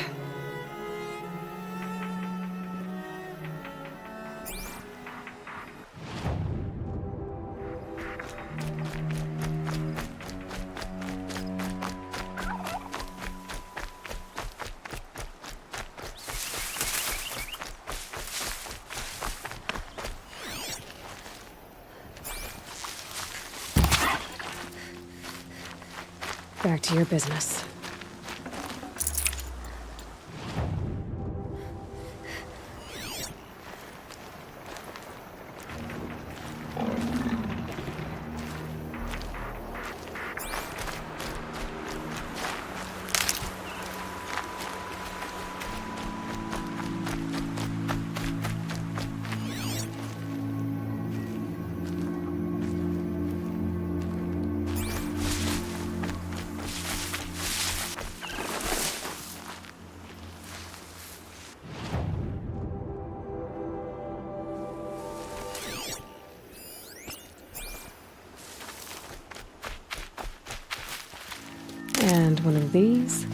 Back to your business. And one of these.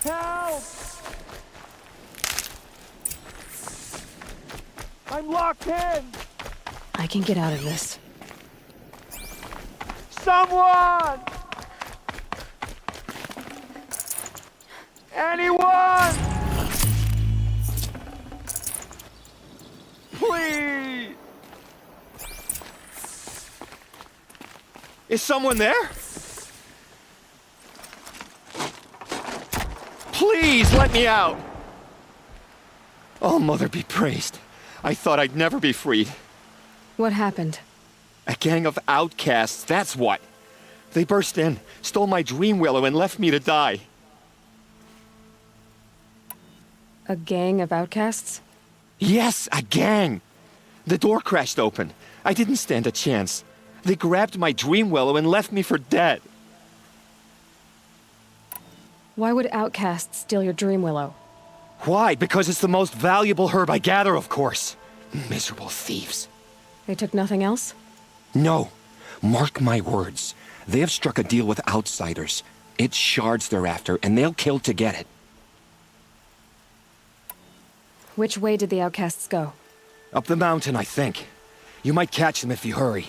Help! I'm locked in! I can get out of this. Someone! Anyone! Please! Is someone there? Please, let me out! Oh, Mother be praised. I thought I'd never be freed. What happened? A gang of outcasts, that's what. They burst in, stole my dream willow, and left me to die. A gang of outcasts? Yes, a gang! The door crashed open. I didn't stand a chance. They grabbed my dream willow and left me for dead. Why would outcasts steal your dream willow? Why? Because it's the most valuable herb I gather, of course. Miserable thieves. They took nothing else? No. Mark my words. They have struck a deal with outsiders. It's shards they're after, and they'll kill to get it. Which way did the outcasts go? Up the mountain, I think. You might catch them if you hurry.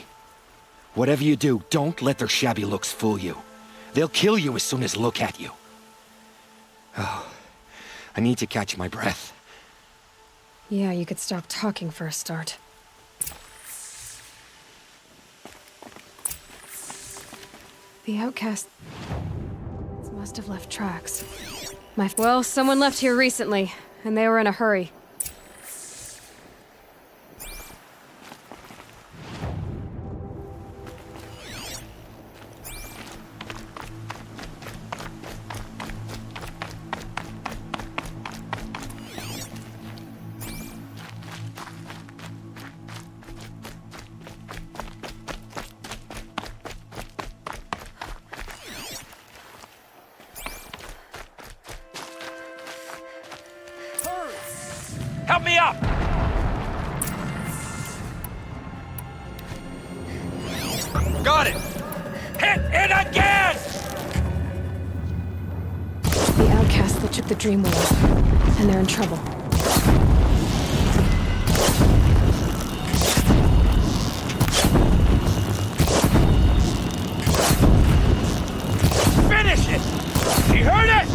Whatever you do, don't let their shabby looks fool you. They'll kill you as soon as look at you. Oh, I need to catch my breath. Yeah, you could stop talking for a start. The outcasts must have left tracks. Well, someone left here recently, and they were in a hurry. Help me up! Got it! Hit it again! The outcasts that took the dream willow, and they're in trouble. Finish it! You heard it?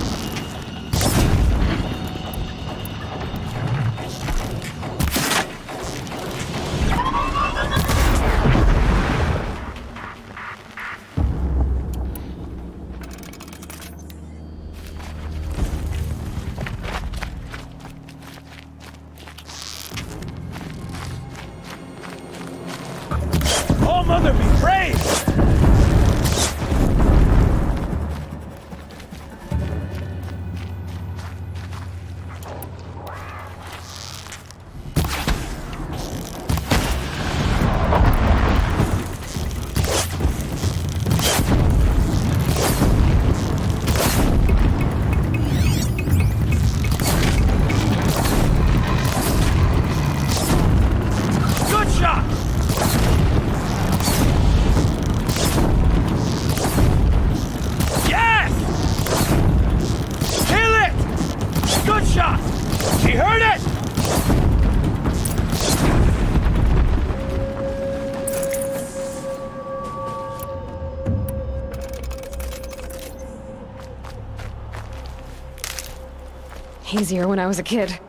Oh, Mother be praised! Good shot! Yes! Kill it! Good shot! She heard it! Easier when I was a kid.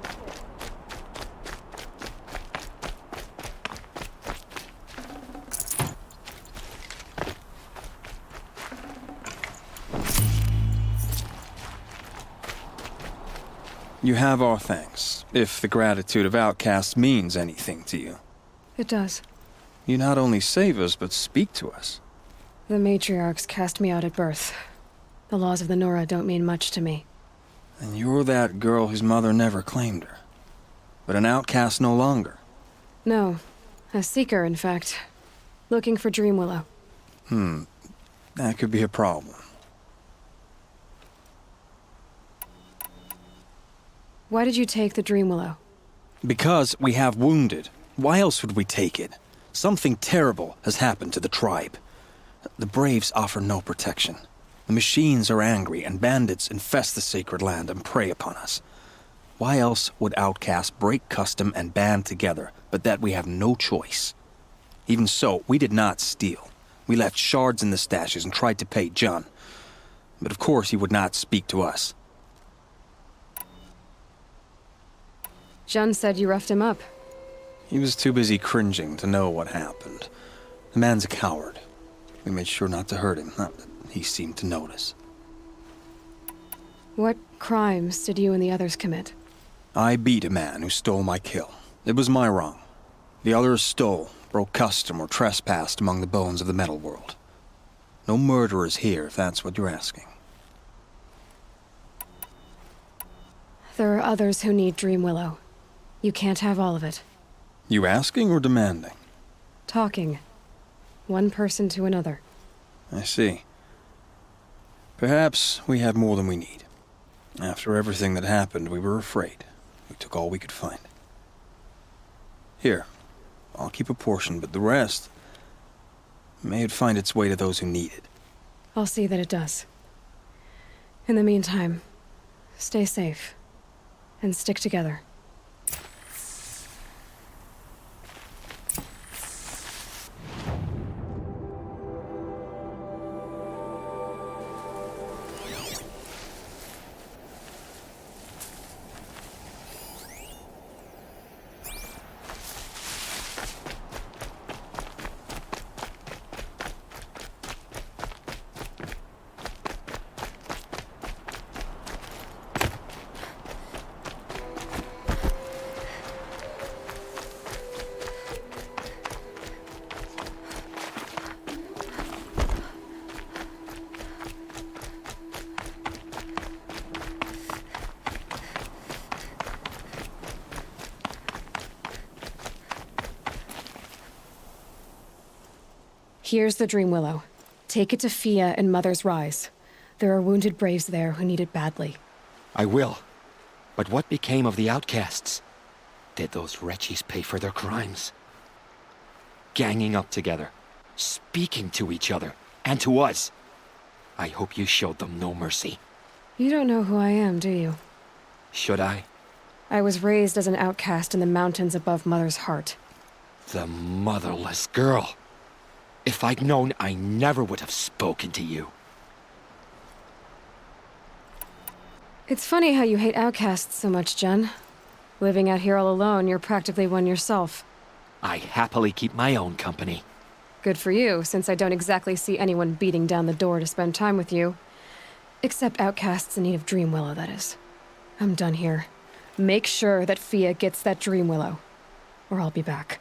You have our thanks, if the gratitude of outcasts means anything to you. It does. You not only save us, but speak to us. The matriarchs cast me out at birth. The laws of the Nora don't mean much to me. And you're that girl whose mother never claimed her. But an outcast no longer. No. A seeker, in fact. Looking for Dream Willow. That could be a problem. Why did you take the Dream Willow? Because we have wounded. Why else would we take it? Something terrible has happened to the tribe. The Braves offer no protection. The machines are angry, and bandits infest the sacred land and prey upon us. Why else would outcasts break custom and band together, but that we have no choice? Even so, we did not steal. We left shards in the stashes and tried to pay John. But of course he would not speak to us. Jun said you roughed him up. He was too busy cringing to know what happened. The man's a coward. We made sure not to hurt him, not that he seemed to notice. What crimes did you and the others commit? I beat a man who stole my kill. It was my wrong. The others stole, broke custom, or trespassed among the bones of the metal world. No murderers here, if that's what you're asking. There are others who need Dream Willow. You can't have all of it. You asking or demanding? Talking. One person to another. I see. Perhaps we have more than we need. After everything that happened, we were afraid. We took all we could find. Here, I'll keep a portion, but the rest... may it find its way to those who need it. I'll see that it does. In the meantime, stay safe. And stick together. Here's the Dream Willow. Take it to Fia and Mother's Rise. There are wounded braves there who need it badly. I will. But what became of the outcasts? Did those wretches pay for their crimes? Ganging up together, speaking to each other, and to us. I hope you showed them no mercy. You don't know who I am, do you? Should I? I was raised as an outcast in the mountains above Mother's heart. The motherless girl. If I'd known, I never would have spoken to you. It's funny how you hate outcasts so much, Jun. Living out here all alone, you're practically one yourself. I happily keep my own company. Good for you, since I don't exactly see anyone beating down the door to spend time with you. Except outcasts in need of Dream Willow, that is. I'm done here. Make sure that Fia gets that Dream Willow, or I'll be back.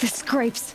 The scrapes.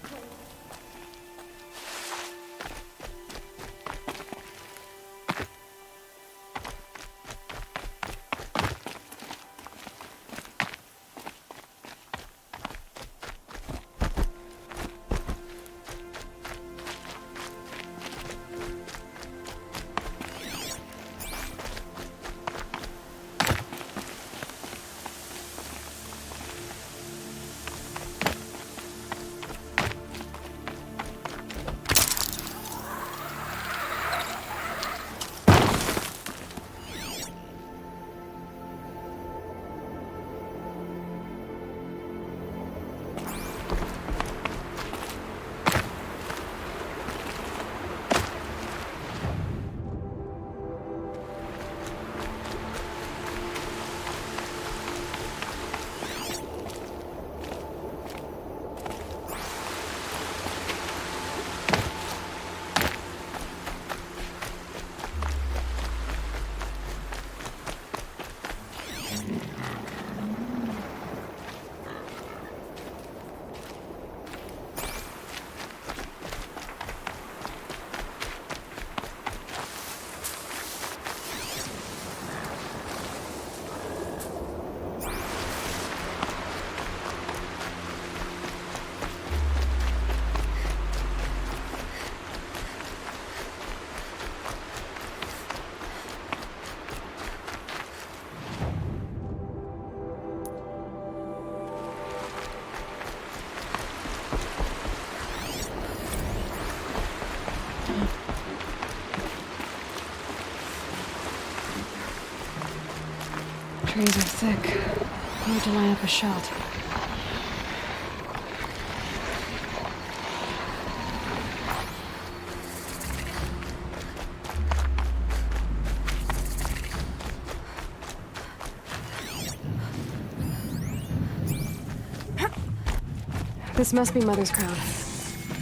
trees are thick. Hard to line up a shot. This must be Mother's crown.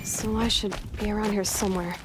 So I should be around here somewhere.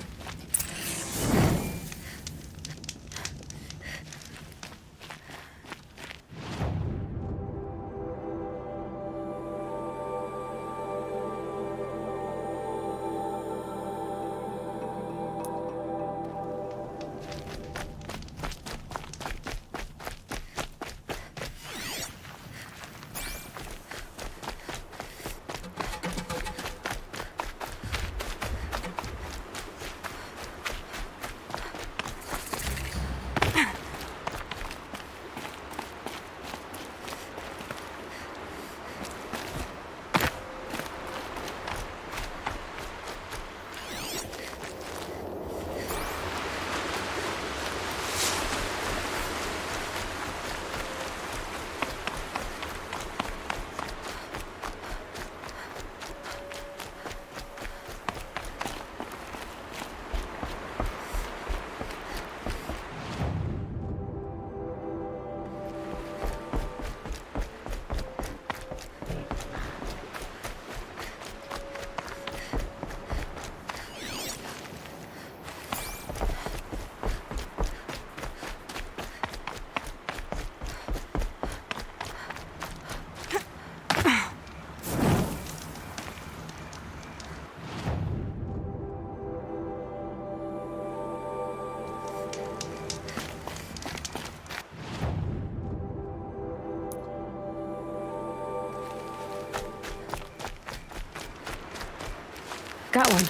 Got one.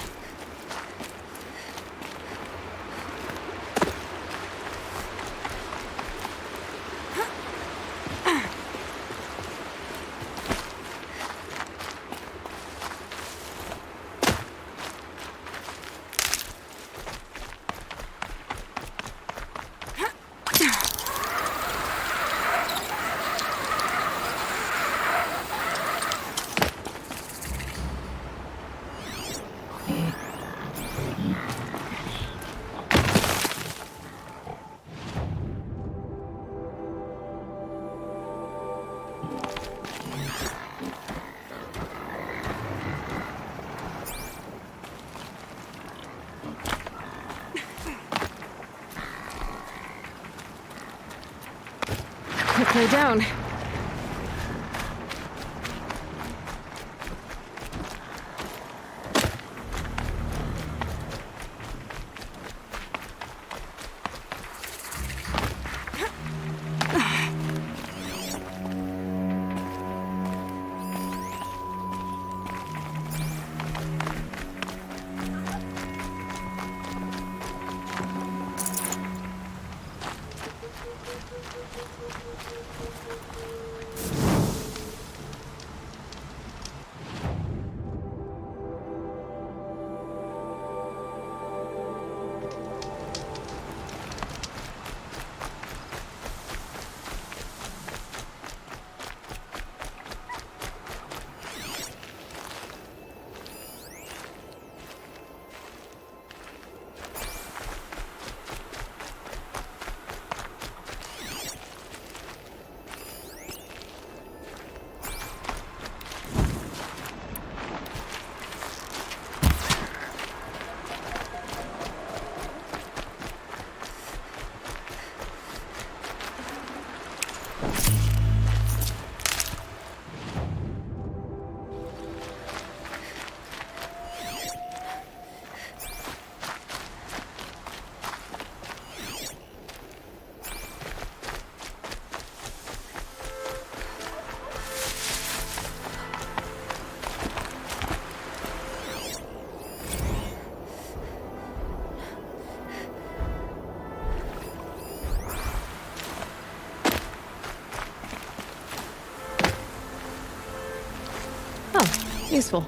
Quick way down. Useful.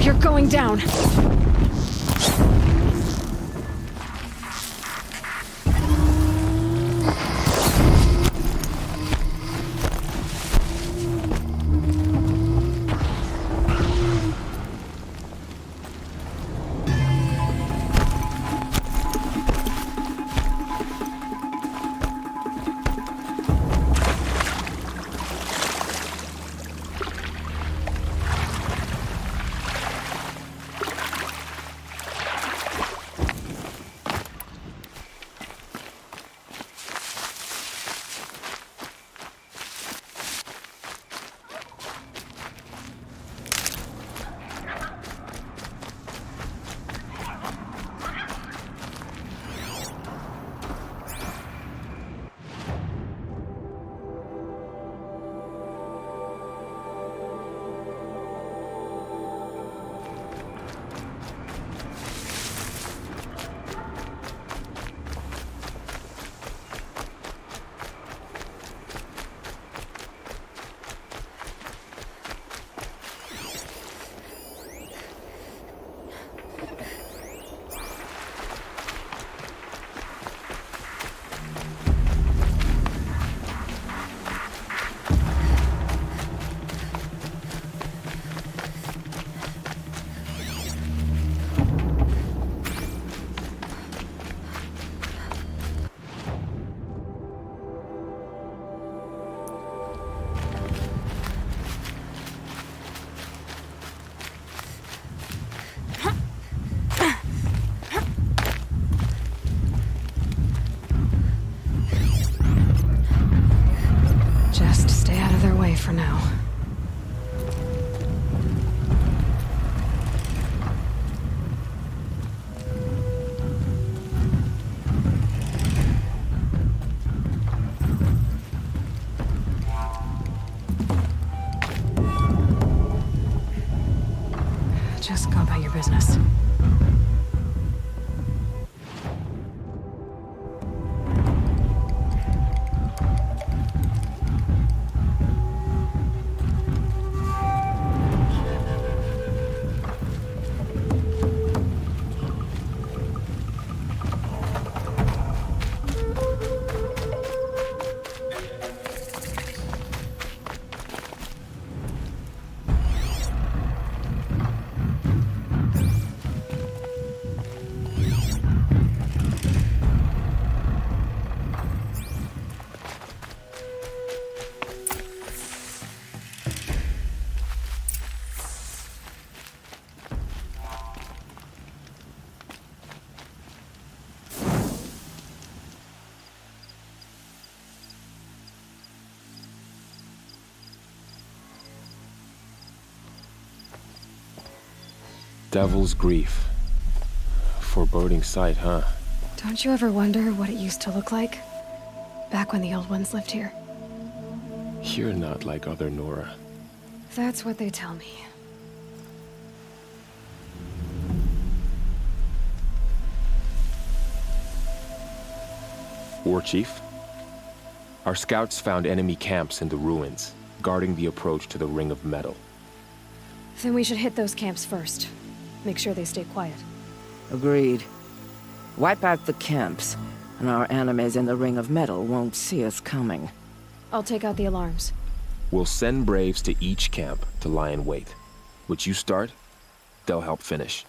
You're going down. Just stay out of their way for now. Just go about your business. Devil's Grief. Foreboding sight, huh? Don't you ever wonder what it used to look like? Back when the old ones lived here. You're not like other Nora. That's what they tell me. War Chief? Our scouts found enemy camps in the ruins, guarding the approach to the Ring of Metal. Then we should hit those camps first. Make sure they stay quiet. Agreed. Wipe out the camps, and our enemies in the Ring of Metal won't see us coming. I'll take out the alarms. We'll send Braves to each camp to lie in wait. Which you start, they'll help finish.